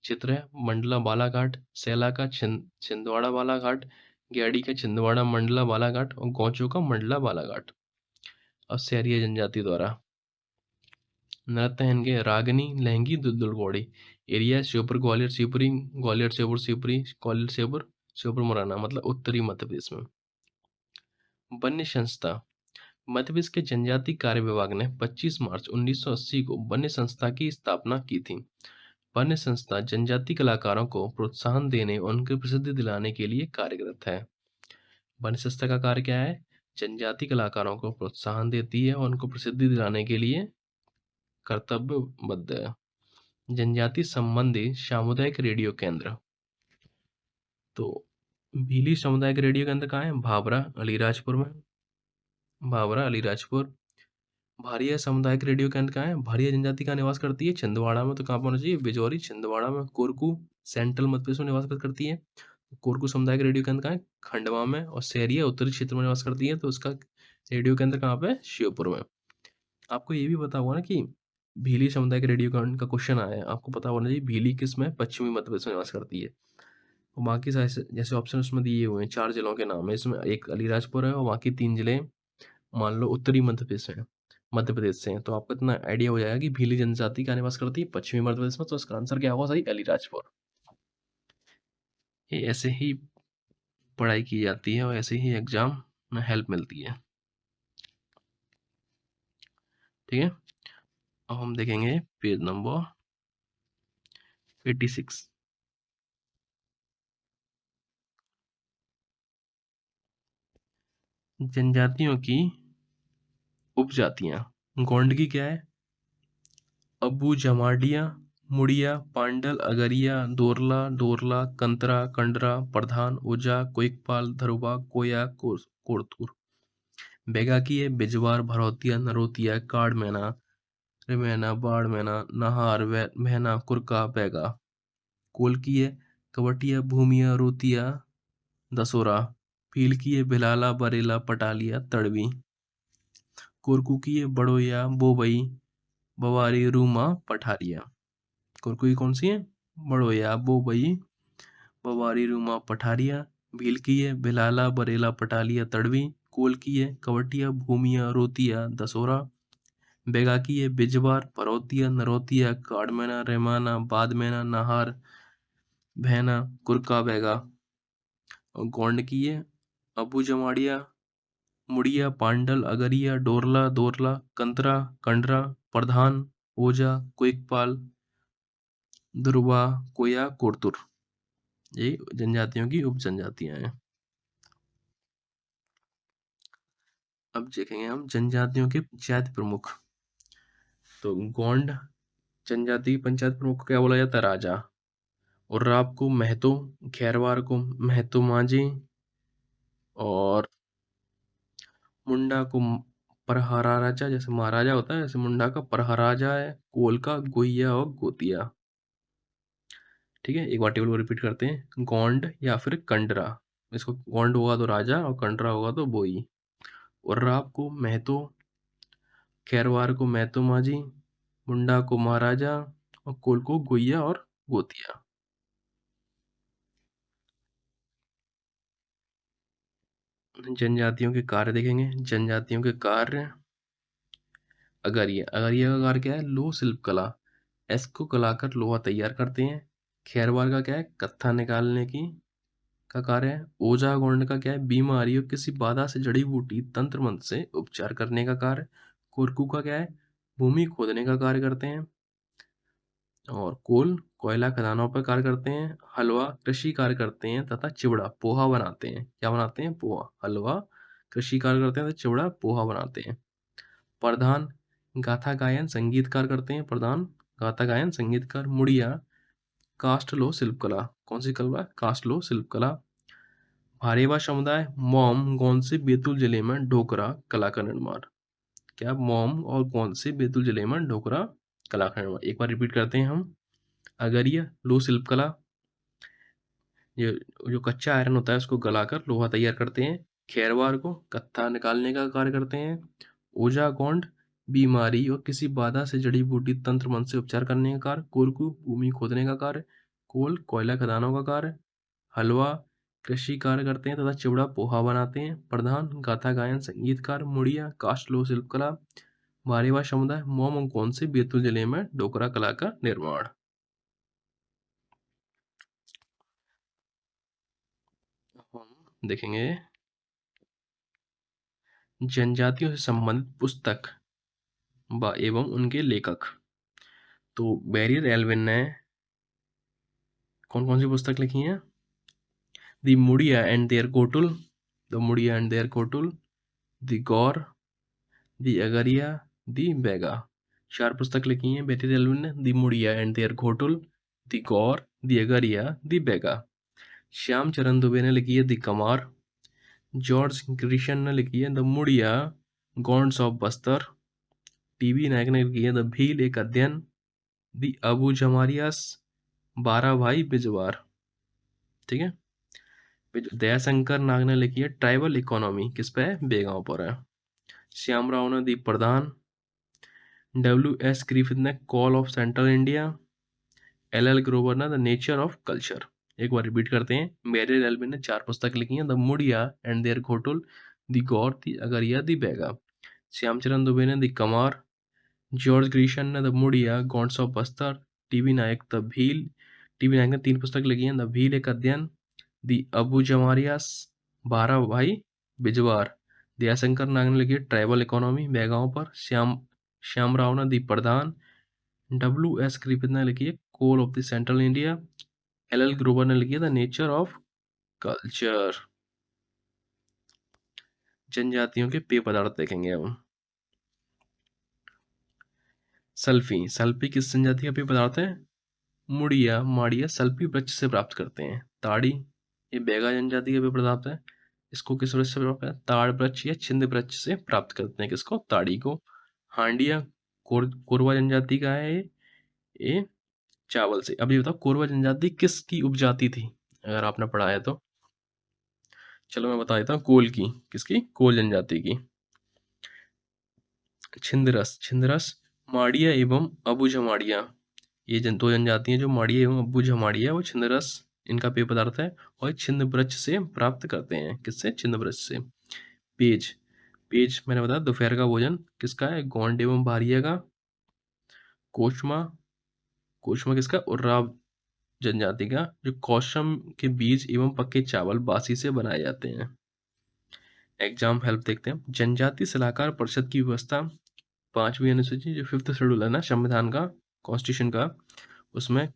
चित्र है मंडला बालाघाट, सैला का छिंदवाड़ा बालाघाट, ग्याड़ी का छिंदवाड़ा मंडला बालाघाट और गौचो का मंडला बालाघाट। अब सैरिया जनजाति द्वारा नृत्य है इनके रागनी, लहंगी, दुलदुल घोड़ी। एरिया श्योपुर, ग्वालियर, शिवपुरी, ग्वालियर, श्योपुर, शिवपुरी, ग्वालियर, श्योपुर, श्योपुर, मुरैना, मतलब उत्तरी मध्य प्रदेश में। वन्य संस्था। मध्य प्रदेश के जनजाति कार्य विभाग ने 25 मार्च 1980 को वन्य संस्था की स्थापना की थी। वन्य संस्था जनजाति कलाकारों को प्रोत्साहन देने और उनकी प्रसिद्धि दिलाने के लिए कार्यरत है। वन्य संस्था का कार्य क्या है? जनजाति कलाकारों को प्रोत्साहन देती है और उनको प्रसिद्धि दिलाने के लिए कर्तव्यबद्ध है। जनजाति संबंधी सामुदायिक रेडियो केंद्र। तो भीली सामुदायिक रेडियो केंद्र कहाँ है? भाबरा, अलीराजपुर में। भाबरा, अलीराजपुर। भारिया सामुदायिक रेडियो केंद्र कहाँ है? भारिया जनजाति का निवास करती है छिंदवाड़ा में। तो कहाँ पर होना चाहिए? बिजौरी, छिंदवाड़ा में। कोरकू सेंट्रल मध्य प्रदेश में निवास करती है। कोरकू सामुदायिक रेडियो केंद्र कहाँ है? खंडवा में। और सैरिया उत्तरी क्षेत्र में निवास करती है, तो उसका रेडियो केंद्र कहाँ पे? श्योपुर में। आपको ये भी पता होगा ना कि भीली सामुदायिक रेडियो केंद्र का क्वेश्चन आया है, आपको पता होना चाहिए भीली किस में? पश्चिमी मध्य प्रदेश में निवास करती है। और बाकी जैसे ऑप्शन उसमें दिए हुए हैं 4 जिलों के नाम है, इसमें एक अलीराजपुर है और बाकी 3 जिले मान लो उत्तरी मध्य प्रदेश से हैं। तो आपको इतना आइडिया हो जाएगा कि भीली जनजाति का निवास करती है पश्चिमी मध्य प्रदेश में। तो इसका आंसर क्या होगा? सही, अलीराजपुर। ये ऐसे ही पढ़ाई की जाती है और ऐसे ही एग्जाम में हेल्प मिलती है। ठीक है। अब हम देखेंगे पेज नंबर 86। जनजातियों की उपजातियां। गोंड की क्या है? अबू जमाडिया, मुड़िया, पांडल, अगरिया, दोरला, डोरला, कंतरा, कंडरा, प्रधान, ओजा, कोइकपाल, धरुबा, कोया, कोड़तूर। बेगा की है बिजवार, भरौतिया, नरोतिया, काड़ मैना, रिमैना, बाड़ मैना, नहार, महना, कुरका, बेगा। कोल की है कवटिया, भूमिया, रोतिया, दसोरा। भील की है भिलाला, बरेला, पटालिया, तड़वी। कोरकू की है बड़ोया, बोबई, बवारी, रूमा, पठारिया। कुरकुई कौन सी है? बड़ोया, बोबई, बवारी, रूमा, पठारिया, भील की है, बिलाला, बरेला, पटालिया, तड़वी, कोल की है, कवटिया, भूमिया, रोतिया, दसोरा, बेगा की है, बिजवार, परौतिया, नरोतिया, काड़मेना, रेमाना, बादमेना, नाहार, भैना, कुरका, बेगा। और गोंड की है, अबू जमाड़िया, मुड़िया, पांडल, अगरिया, डोरला, दोरला, कंतरा, कंडरा, प्रधान, ओजा, कोइकपाल, दुर्वा, कोया, कोरतुर। ये जनजातियों की उप जनजातियां हैं। अब देखेंगे हम जनजातियों के पंचायत प्रमुख। तो गोंड जनजाति की पंचायत प्रमुख को क्या बोला जाता है? राजा। और राव को महतो, खैरवार को महतो मांझी, और मुंडा को परहरा राजा, जैसे महाराजा होता है, जैसे मुंडा का परहराजा है, कोल का गोहिया और गोतिया। ठीक है, एक बार टेबल को रिपीट करते हैं। गोंड या फिर कंडरा, इसको गोंड होगा तो राजा और कंडरा होगा तो बोई। और राव को महतो, खैरवार को महतो मांझी, मुंडा को महाराजा, और कोल को गोहिया और गोतिया। जनजातियों के कार्य देखेंगे। जनजातियों के कार्य, अगरिया, अगरिया का कार्य क्या है? लोह शिल्प कला, एस को गलाकर लोहा तैयार करते हैं। खैरवार का क्या है? कत्था निकालने की का कार्य है। ओझा गोंड का क्या है? बीमारी और किसी बाधा से जड़ी बूटी तंत्र मंत्र से उपचार करने का कार्य। कोरकू का क्या है? भूमि खोदने का कार्य करते हैं। और कोल कोयला खदानों पर कार्य करते हैं। हलवा कृषि कार्य करते हैं, तथा चिवड़ा पोहा बनाते हैं। क्या बनाते हैं? पोहा। हलवा कृषि कार्य करते हैं, तो चिवड़ा पोहा बनाते हैं। प्रधान गाथा गायन संगीतकार करते हैं। प्रधान गाथा गायन संगीतकार। मुड़िया काष्ठलोह शिल्पकला, कौन सी कला? काष्ठलोह शिल्पकला। भारेवा समुदाय मोम गोंद से बैतूल जिले में ढोकरा कला का निर्माण। क्या? मोम और गोंद से बैतूल जिले में ढोकरा कला का निर्माण। एक बार रिपीट करते हैं हम। अगरिया लोह शिल्पकला, ये जो कच्चा आयरन होता है उसको गलाकर लोहा तैयार करते हैं। खैरवार को कत्था निकालने का कार्य करते हैं। ओझा गोंड बीमारी और किसी बाधा से जड़ी बूटी तंत्र मंत्र से उपचार करने का कार्य। कोरकू भूमि खोदने का कार्य। कोल कोयला खदानों का कार्य। हलवा कृषि कार्य करते हैं, तथा चिवड़ा पोहा बनाते हैं। प्रधान गाथा गायन संगीतकार। मुड़िया काष्ठलोह शिल्पकला। भारेवा समुदाय मोम और गोंद से बैतूल जिले में डोकरा कला का निर्माण। हम देखेंगे जनजातियों से संबंधित पुस्तक एवं उनके लेखक। तो बैरियर एल्विन ने कौन कौन सी पुस्तक लिखी हैं? The Muria and their Ghotul, the Muria and their Ghotul, the Gaur, the Agaria, the Baiga. 4 पुस्तक लिखी हैं बैरियर एल्विन ने। The Muria and their Ghotul, the Gaur, the Agaria, the Baiga. Shyam Charan Dube ने लिखी है द कमार। जॉर्ज ग्रिशन ने लिखी है the Muria Gonds of Bastar. TB Nayak ने लिखी है द भील एक अध्ययन। द अबू जमारियास 12 भाई बिजवार। ठीक है। दयाशंकर नाग ने लिखी है ट्राइबल इकोनॉमी, किस पे है? बेगांव पर है। श्याम राव ने the Pradhan. W S Griffith ने call of central India. L L Grover ने द नेचर ऑफ कल्चर। एक बार रिपीट करते हैं। मेरे एल्बिन ने 4 पुस्तक लिखी हैं। The Muria and their Ghotul, the Gaur, the Agaria, the Baiga. Shyamcharan Dube ने द कमार। जॉर्ज ग्रीशन ने the Muria gods of Bastar. TB Nayak the Bhil, TB Nayak ने 3 पुस्तक लिखी हैं। द भील एक अध्ययन, द अबू जमारियास 12 भाई बिजवार। दयाशंकर नाग ने लिखी है ट्राइबल इकोनॉमी बेगांव पर। श्याम राव ने the Pradhan. W S Griffith ने लिखी है Kol of the central India. L L Grover ने लिखी है द नेचर ऑफ कल्चर। जनजातियों के पेय पदार्थ देखेंगे अब। सल्फी, सल्फी किस जनजाति का पेय पदार्थ है? मुड़िया माड़िया सल्फी वृक्ष से प्राप्त करते हैं। ताड़ी, ये बेगा जनजाति का पेय पदार्थ है। इसको किस वृक्ष से प्राप्त है? ताड़ वृक्ष या छिंद वृक्ष से प्राप्त करते हैं। किसको? ताड़ी को। हांडिया कोरवा जनजाति का है ये चावल से। अब ये बताओ कोरवा जनजाति किसकी उपजाति थी, अगर आपने पढ़ा है तो? चलो मैं बता देता हूँ। कोल की। किसकी? कोल जनजाति की। छिंदरस, छिंदरस माड़िया एवं अबुझमाड़िया ये दो जनजातियां जो माड़िया एवं अब्बू झमाड़िया, वो छिंद रस इनका पेय पदार्थ है और छिंद वृक्ष से प्राप्त करते हैं। किससे? छिंद वृक्ष से। पेज, पेज मैंने बताया दोपहर का भोजन किसका है? गोंड एवं भारिया का। कोशमा, कोशमा किसका? उर्राव जनजाति का। जो कौशम के बीज एवं पके चावल बासी से बनाए जाते हैं। एग्जाम हेल्प देखते हैं। जनजाति सलाहकार परिषद की व्यवस्था 5वीं अनुसूची जो 5th शेड्यूल है ना संविधान का, कॉन्स्टिट्यूशन का, उसमें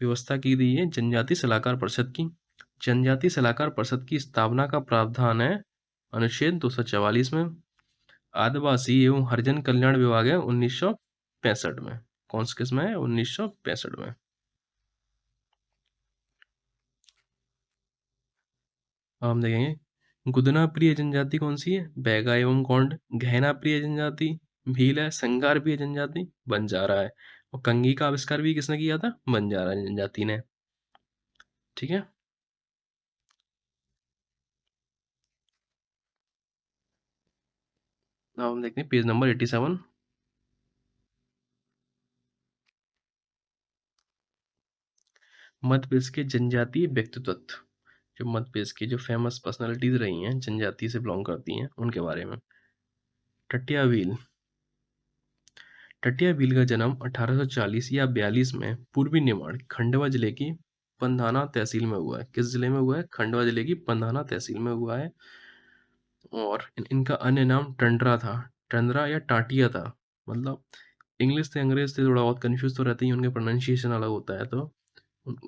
व्यवस्था की गई है जनजाति सलाहकार परिषद की। जनजाति सलाहकार परिषद की स्थापना का प्रावधान है अनुच्छेद 244 में। आदिवासी एवं हरिजन कल्याण विभाग है 1965 में। कौन सी किस्म है? 1965 में। हम देखेंगे गुदना प्रिय जनजाति कौन सी है? बैगा एवं गोंड। गहना प्रिय जनजाति भील है। संगार प्रिय जनजाति बंजारा है। और कंघी का आविष्कार भी किसने किया था? बंजारा जनजाति ने। ठीक है। अब हम देखते हैं पेज नंबर 87। मध्य प्रदेश के जनजातीय व्यक्तित्व, जो मध्य प्रदेश की जो फेमस पर्सनालिटीज रही हैं जनजाति से बिलोंग करती हैं उनके बारे में। टटिया भील, टटिया भील का जन्म 1840 या 42 में पूर्वी निमाड़ खंडवा जिले की पंधाना तहसील में हुआ है। किस जिले में हुआ है? खंडवा जिले की पंधाना तहसील में हुआ है। और इनका अन्य नाम टंडरा था। टंडरा या टाटिया था। मतलब इंग्लिश से अंग्रेज से थोड़ा बहुत कंफ्यूज तो रहते ही, उनके प्रोनाउंसिएशन अलग होता है, तो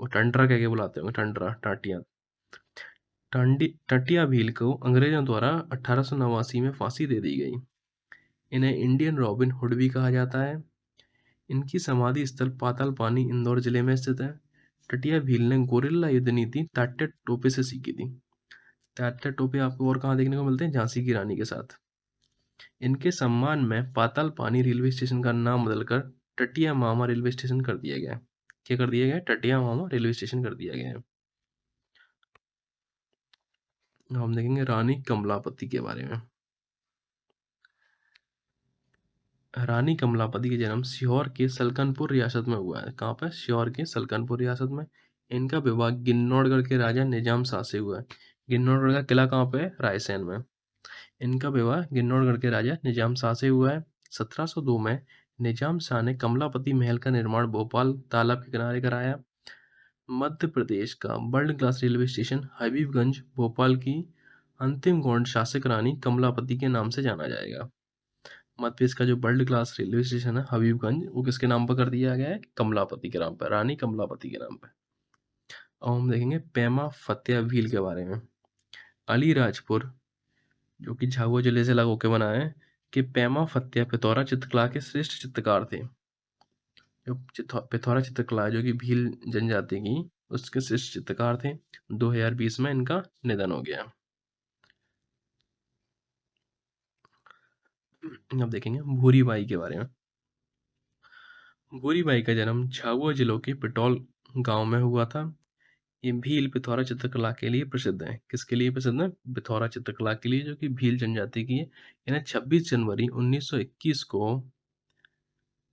टंडरा कह के बुलाते होंगे, टंडरा, टाटिया। टटिया भील को अंग्रेजों द्वारा 1889 में फांसी दे दी गई। इन्हें इंडियन रॉबिन हुड भी कहा जाता है। इनकी समाधि स्थल पाताल पानी इंदौर जिले में स्थित है। टटिया भील ने गोरिल्ला युद्ध नीति तात्या टोपे से सीखी थी। तात्या टोपे आपको और कहाँ देखने को मिलते हैं? झांसी की रानी के साथ। इनके सम्मान में पाताल पानी रेलवे स्टेशन का नाम बदलकर टटिया मामा रेलवे स्टेशन कर दिया गया। क्या कर दिया गया? टटिया मामा रेलवे स्टेशन कर दिया गया है। हम देखेंगे रानी कमलापति के बारे में। रानी कमलापति का जन्म सीहोर के सलकनपुर रियासत में हुआ है। कहाँ पर? सीहोर के सलकनपुर रियासत में। इनका विवाह गिन्नौरगढ़ के राजा निजाम शाह से हुआ है। गिन्नौरगढ़ का किला कहाँ पे है? रायसेन में। इनका विवाह गिन्नौरगढ़ के राजा निजाम शाह से हुआ है। 1702 में निजाम शाह ने कमलापति महल का निर्माण भोपाल तालाब के किनारे कराया। मध्य प्रदेश का world class railway station Habibganj Bhopal की अंतिम गौड़ शासक रानी कमलापति के नाम से जाना जाएगा। मध्य प्रदेश का जो वर्ल्ड क्लास रेलवे स्टेशन है हबीबगंज, वो किसके नाम पर कर दिया गया है? कमलापति के नाम पर, रानी कमलापति के नाम पर। अब हम देखेंगे पेमा फतेह भील के बारे में। अलीराजपुर, जो कि झाबुआ जिले से अलग होकर बना है, कि पेमा फतेह पिथौरा चित्रकला के श्रेष्ठ चित्रकार थे। जो पिथौरा चित्रकला है जो कि भील जनजाति की, उसके श्रेष्ठ चित्रकार थे। 2020 में इनका निधन हो गया। अब देखेंगे भूरी बाई के बारे में। भूरी बाई का जन्म झाबुआ जिलों के पिटौल गांव में हुआ था। ये भील पिथौरा चित्रकला के लिए प्रसिद्ध है। किसके लिए प्रसिद्ध है? पिथौरा चित्रकला के लिए, जो कि भील जनजाति की है। इन्हें 26 जनवरी 1921 को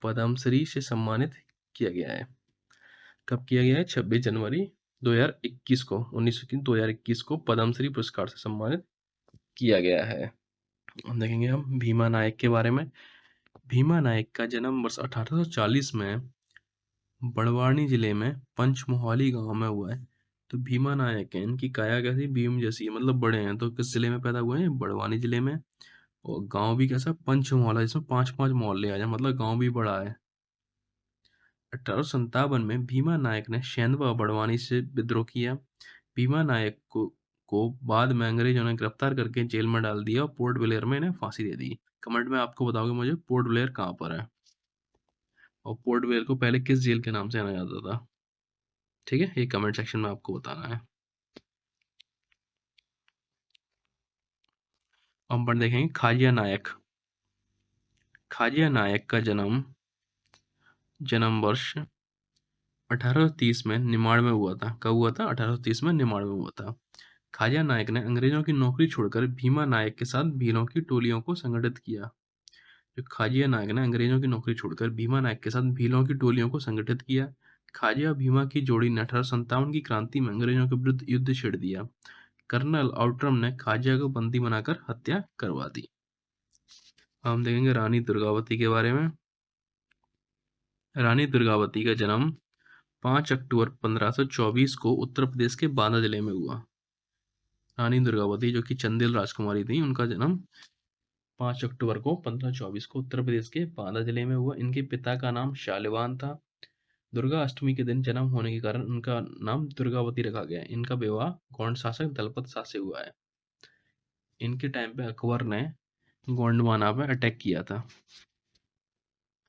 पद्मश्री से सम्मानित किया गया है। कब किया गया है? 26 जनवरी 2021 को, 2021 को पद्मश्री पुरस्कार से सम्मानित किया गया है। हम देखेंगे हम भीमा नायक के बारे में। भीमा नायक का जन्म वर्ष 1840 में बड़वानी जिले में पंचमोहाली गांव में हुआ है। तो भीमा नायक है, इनकी काया कैसी? भीम जैसी, मतलब बड़े हैं। तो किस जिले में पैदा हुए हैं? बड़वानी जिले में। और गांव भी कैसा? पंचमोहला, जिसमें 5-5 मोहल्ले आ जाए, मतलब गांव भी बड़ा है। 1857 में भीमा नायक ने सेंधवा बड़वानी से विद्रोह किया। भीमा नायक को बाद में अंग्रेजों ने गिरफ्तार करके जेल में डाल दिया और पोर्ट ब्लेयर में इन्हें फांसी दे दी। कमेंट में आपको बताओगे मुझे पोर्ट ब्लेयर कहाँ पर है, और पोर्ट ब्लेयर को पहले किस जेल के नाम से जाना जाता था। ठीक है, ये कमेंट सेक्शन में आपको बताना है। हम पर देखेंगे खाजिया नायक। खाजिया नायक का जन्म वर्ष 1830 में निमाड़ में हुआ था। कब हुआ था? 1830 में निमाड़ में हुआ था। खाजिया नायक ने अंग्रेजों की नौकरी छोड़कर भीमा नायक के साथ भीलों की टोलियों को संगठित किया। जो खाजिया नायक ने अंग्रेजों की नौकरी छोड़कर भीमा नायक के साथ भीलों की टोलियों को संगठित किया। खाजिया और भीमा की जोड़ी ने 1857 की क्रांति में अंग्रेजों के विरुद्ध युद्ध छेड़ दिया। कर्नल आउट्रम ने खाजिया को बंदी बनाकर हत्या करवा दी। हम देखेंगे रानी दुर्गावती के बारे में। रानी दुर्गावती का जन्म 5 अक्टूबर 1524 को उत्तर प्रदेश के बांदा जिले में हुआ। रानी दुर्गावती जो कि चंदेल राजकुमारी थी, उनका जन्म 5 अक्टूबर को 1524 को उत्तर प्रदेश के बांदा जिले में हुआ। इनके पिता का नाम शालिवान था। दुर्गा अष्टमी के दिन जन्म होने के कारण उनका नाम दुर्गावती रखा गया। इनका विवाह गोंड शासक दलपत शाह से हुआ है। इनके टाइम पे अकबर ने गोंडवाना पे अटैक किया था।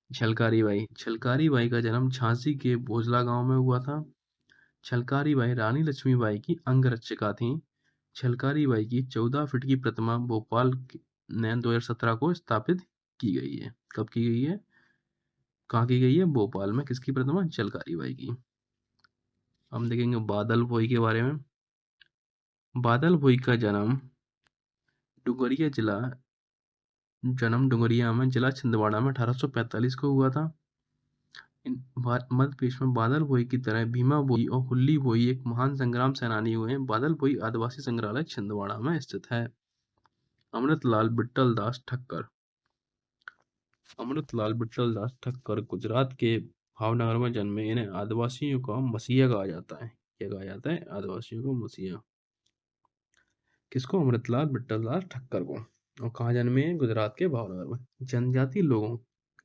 छलकारी बाई। छलकारी बाई का जन्म झांसी के भोजला गांव में हुआ था। छलकारी बाई रानी लक्ष्मीबाई की अंगरक्षिका थीं। छलकारी बाई की 14 फीट की प्रतिमा भोपाल ने 2017 को स्थापित की गई है। कब की गई है? कहाँ की गई है? भोपाल में। किसकी प्रतिमा? छलकारी बाई की। हम देखेंगे बादल भोई के बारे में। बादल भोई का जन्म डुंगरिया में जिला छिंदवाड़ा में 1845 को हुआ था। मध्य प्रदेश में बादल भोई की तरह भीमा भोई और हुल्ली भोई एक महान संग्राम सेनानी हुए हैं। बादल भोई आदिवासी संग्रहालय छिंदवाड़ा में स्थित है। अमृतलाल बिट्टल दास ठक्कर। अमृतलाल बिट्टल दास ठक्कर गुजरात के भावनगर में जन्मे। इन्हें आदिवासियों का मसीहा कहा जाता है। क्या कहा जाता है? आदिवासियों को मसीहा। किसको? अमृतलाल बिट्टल दास ठक्कर को। और कहाँ जन्मे हैं? गुजरात के भावनगर में। जनजाति लोगों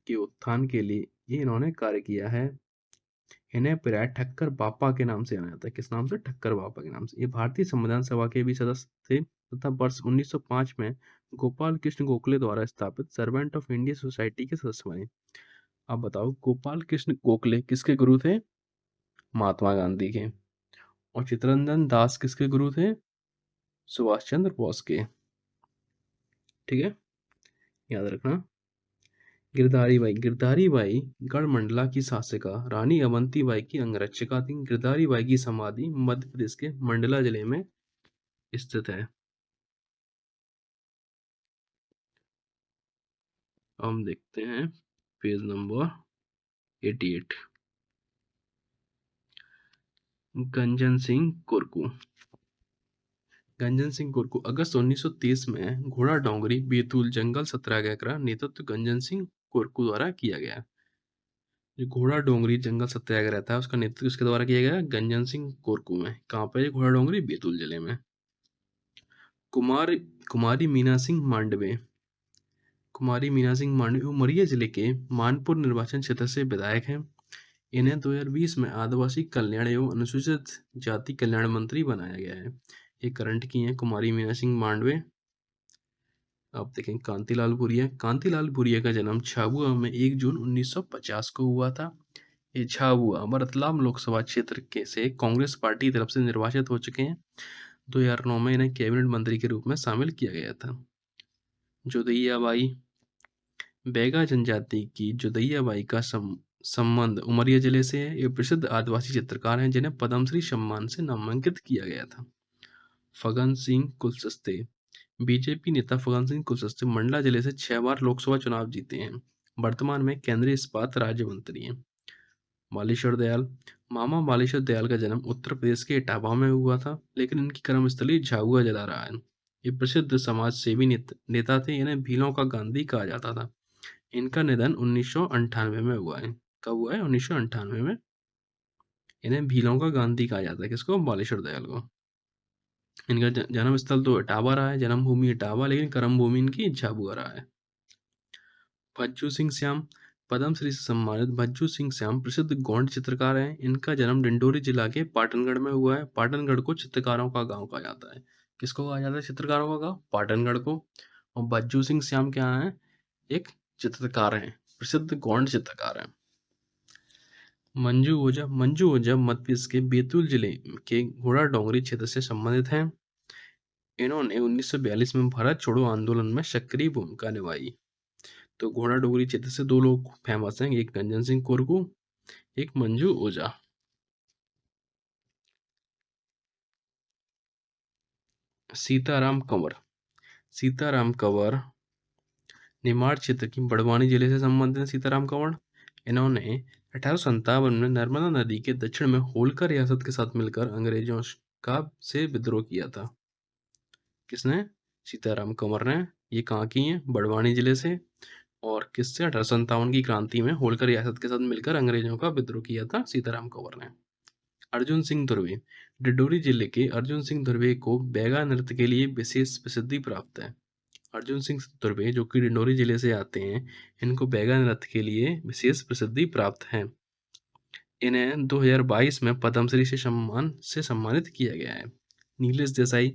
के उत्थान के लिए ये इन्होंने कार्य किया है। इन्हें प्राय ठक्कर बापा के नाम से जाना जाता है। किस नाम से? ठक्कर बापा के नाम से। ये भारतीय संविधान सभा के भी सदस्य थे तथा वर्ष 1905 में गोपाल कृष्ण गोखले द्वारा स्थापित सर्वेंट ऑफ इंडिया सोसाइटी के सदस्य बने। अब बताओ, गोपाल कृष्ण गोखले किसके गुरु थे? महात्मा गांधी के। और चित्तरंजन दास किसके गुरु थे? सुभाष चंद्र बोस के। ठीक है, याद रखना। गिरधारी बाई गढ़मंडला की शासिका रानी अवंती बाई की अंगरक्षिका थी। गिरधारी बाई की समाधि मध्य प्रदेश के मंडला जिले में स्थित है। हम देखते हैं पेज नंबर 88। गंजन सिंह कुरकू। गंजन सिंह कुरकू अगस्त 1930 में घोड़ा डोंगरी बैतूल जंगल सत्याग्रह का नेतृत्व गंजन सिंह कुरकू द्वारा किया गया। जो घोड़ा डोंगरी जंगल सत्याग्रह था उसका नेतृत्व किसके द्वारा किया गया? गंजन सिंह कुरकू में। कहाँ पे? घोड़ा डोंगरी बैतूल जिले में। कुमारी मीना सिंह मांडवे। कुमारी मीना सिंह मांडवे उमरिया जिले के मानपुर निर्वाचन क्षेत्र से विधायक हैं। इन्हें 2020 में आदिवासी कल्याण एवं अनुसूचित जाति कल्याण मंत्री बनाया गया है। ये करंट की हैं कुमारी मीना सिंह मांडवे। आप देखें कांतिलाल भूरिया। कांतिलाल भूरिया का जन्म झाबुआ में 1 जून 1950 को हुआ था। ये झाबुआ रतलाम लोकसभा क्षेत्र के से कांग्रेस पार्टी की तरफ से निर्वाचित हो चुके हैं। 2009 में इन्हें कैबिनेट मंत्री के रूप में शामिल किया गया था। जोदैया बाई। बैगा जनजाति की जोदैया बाई का संबंध उमरिया जिले से है। ये प्रसिद्ध आदिवासी चित्रकार हैं जिन्हें पद्मश्री सम्मान से नामांकित किया गया था। फगन सिंह कुलस्ते। बीजेपी नेता फगन सिंह कुलस्ते मंडला जिले से 6 बार लोकसभा चुनाव जीते हैं। वर्तमान में केंद्रीय इस्पात राज्य मंत्री हैं। बालेश्वर दयाल। मामा बालेश्वर दयाल का जन्म उत्तर प्रदेश के इटावा में हुआ था, लेकिन इनकी कर्मस्थली झाबुआ जला रहा है। ये प्रसिद्ध समाज सेवी नेता थे। इन्हें भीलों का गांधी कहा जाता था। इनका निधन 1998 में हुआ है। कब हुआ है? 1998 में। इन्हें भीलों का गांधी कहा जाता है। किसको? बालेश्वर दयाल को। इनका जन्म स्थल तो इटावा रहा है, जन्मभूमि इटावा, लेकिन कर्मभूमि इनकी झाबुआ रहा है। भज्जू सिंह श्याम। पद्मश्री से सम्मानित भज्जू सिंह श्याम प्रसिद्ध गोंड चित्रकार हैं। इनका जन्म डिंडोरी जिला के पाटनगढ़ में हुआ है। पाटनगढ़ को चित्रकारों का गांव कहा जाता है। किसको कहा जाता है चित्रकारों का गांव? पाटनगढ़ को। और भज्जू सिंह श्याम क्या है? एक चित्रकार हैं, प्रसिद्ध गोंड चित्रकार हैं। मंजू ओझा। मंजू ओझा मध्य प्रदेश के बैतूल जिले के घोड़ा डोंगरी क्षेत्र से संबंधित हैं। इन्होंने 1942 में भारत छोड़ो आंदोलन में सक्रिय भूमिका निभाई। तो घोड़ा डोंगरी क्षेत्र से 2 लोग फेमस हैं, एक गंजन सिंह कुरकू, एक मंजू ओझा। सीताराम कंवर। सीताराम कंवर निमाड़ क्षेत्र की बड़वानी जिले से संबंधित हैं सीताराम कंवर। इन्होंने 1857 में नर्मदा नदी के दक्षिण में होलकर रियासत के साथ मिलकर अंग्रेजों का से विद्रोह किया था। किसने? सीताराम कंवर ने। ये कहाँ की हैं? बड़वानी जिले से। और किससे? 1857 की क्रांति में होलकर रियासत के साथ मिलकर अंग्रेजों का विद्रोह किया था सीताराम कंवर ने। अर्जुन सिंह धुर्वे। डिंडोरी जिले के अर्जुन सिंह धुर्वे को बैगा नृत्य के लिए विशेष प्रसिद्धि प्राप्त है। अर्जुन सिंह धुर्वे जो कि डिंडोरी जिले से आते हैं, इनको बैगा नृत्य के लिए विशेष प्रसिद्धि प्राप्त है। इन्हें 2022 में पद्मश्री से सम्मानित किया गया है। नीलेश देसाई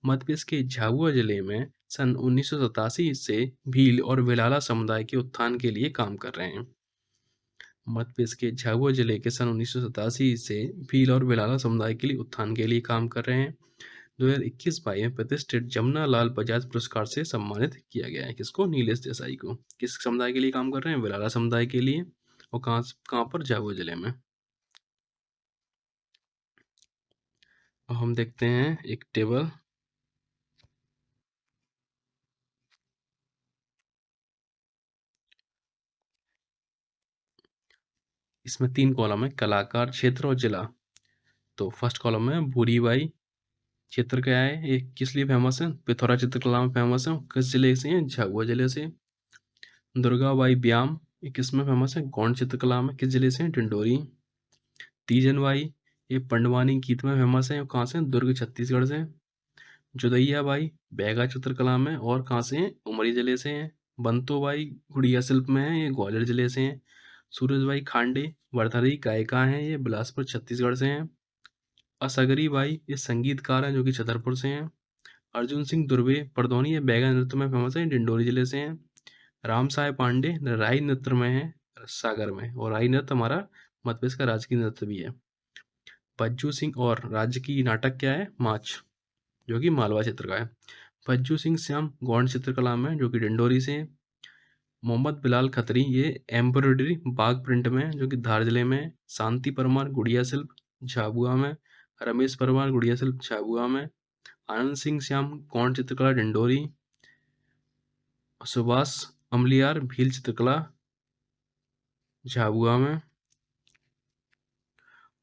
मध्य प्रदेश के झाबुआ जिले में सन 1987 से भील और विलाला समुदाय के उत्थान के लिए काम कर रहे हैं। मध्य प्रदेश के झाबुआ जिले के सन 1987 से भील और विलाला समुदाय के लिए उत्थान के लिए काम कर रहे हैं। 2021-22 में प्रतिष्ठित जमुना लाल बजाज पुरस्कार से सम्मानित किया गया है। किसको? नीलेश देसाई को। किस समुदाय के लिए काम कर रहे हैं? विलाला समुदाय के लिए। और कहाँ पर? झाबुआ जिले में। अब हम देखते हैं एक टेबल। इसमें 3 कॉलम है, कलाकार, क्षेत्र और जिला। तो फर्स्ट कॉलम में भूरीबाई क्षेत्र क्या है, ये किस लिए फेमस है? पिथौरा चित्रकला में फेमस है। किस जिले से है? झाबुआ जिले से। दुर्गाबाई ब्याम, ये किस में फेमस है? गौंड चित्रकला में। किस जिले से है? डिंडोरी। तीजनबाई, ये पंडवानी गीत में फेमस है। कहाँ से? दुर्ग छत्तीसगढ़ से। जुदैया बाई बैगा चित्रकला में और कहाँ से हैं? उमरी जिले से हैं। बंतोबाई गुड़िया शिल्प में है, ये ग्वालियर जिले से हैं। सूरजबाई खांडे वर्धरी गायिका हैं, ये बिलासपुर छत्तीसगढ़ से हैं। असगरी बाई ये संगीतकार हैं जो कि छतरपुर से हैं। अर्जुन सिंह दुर्वे परदौनी ये बैगा नृत्य में फेमस है, डिंडोरी जिले से हैं। राम साय पांडे राई नृत्य में है सागर में, और राई नृत्य हमारा मध्य प्रदेश का राजकीय नृत्य भी है। बज्जू सिंह और राज्य की नाटक क्या है? माच, जो कि मालवा क्षेत्र का है। बज्जू सिंह श्याम गौंड चित्रकला में, जो कि डिंडोरी से है। मोहम्मद बिलाल खत्री ये एम्ब्रॉयडरी बाग प्रिंट में, जो कि धार जिले में। शांति परमार गुड़िया शिल्प झाबुआ में। रमेश परमार गुड़िया शिल्प झाबुआ में। आनंद सिंह श्याम गौंड चित्रकला डिंडोरी। सुभाष अमलियार भील चित्रकला झाबुआ में।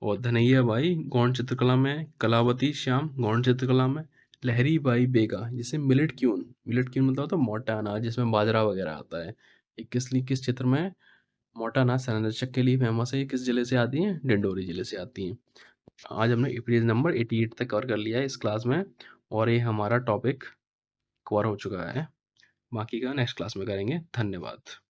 और धनैया बाई गौंड चित्रकला में। कलावती श्याम गौंड चित्रकला में। लहरी बाई बेगा जिसे मिलेट क्यून मतलब होता है मोटा अनाज जिसमें बाजरा वगैरह आता है, ये किस क्षेत्र में है? मोटा अनाज संरक्षक के लिए फेमस है। ये किस जिले से आती हैं? डिंडोरी जिले से आती हैं। आज हमने पेज नंबर 88 तक कवर कर लिया है इस क्लास में, और ये हमारा टॉपिक कवर हो चुका है। बाकी का नेक्स्ट क्लास में करेंगे। धन्यवाद।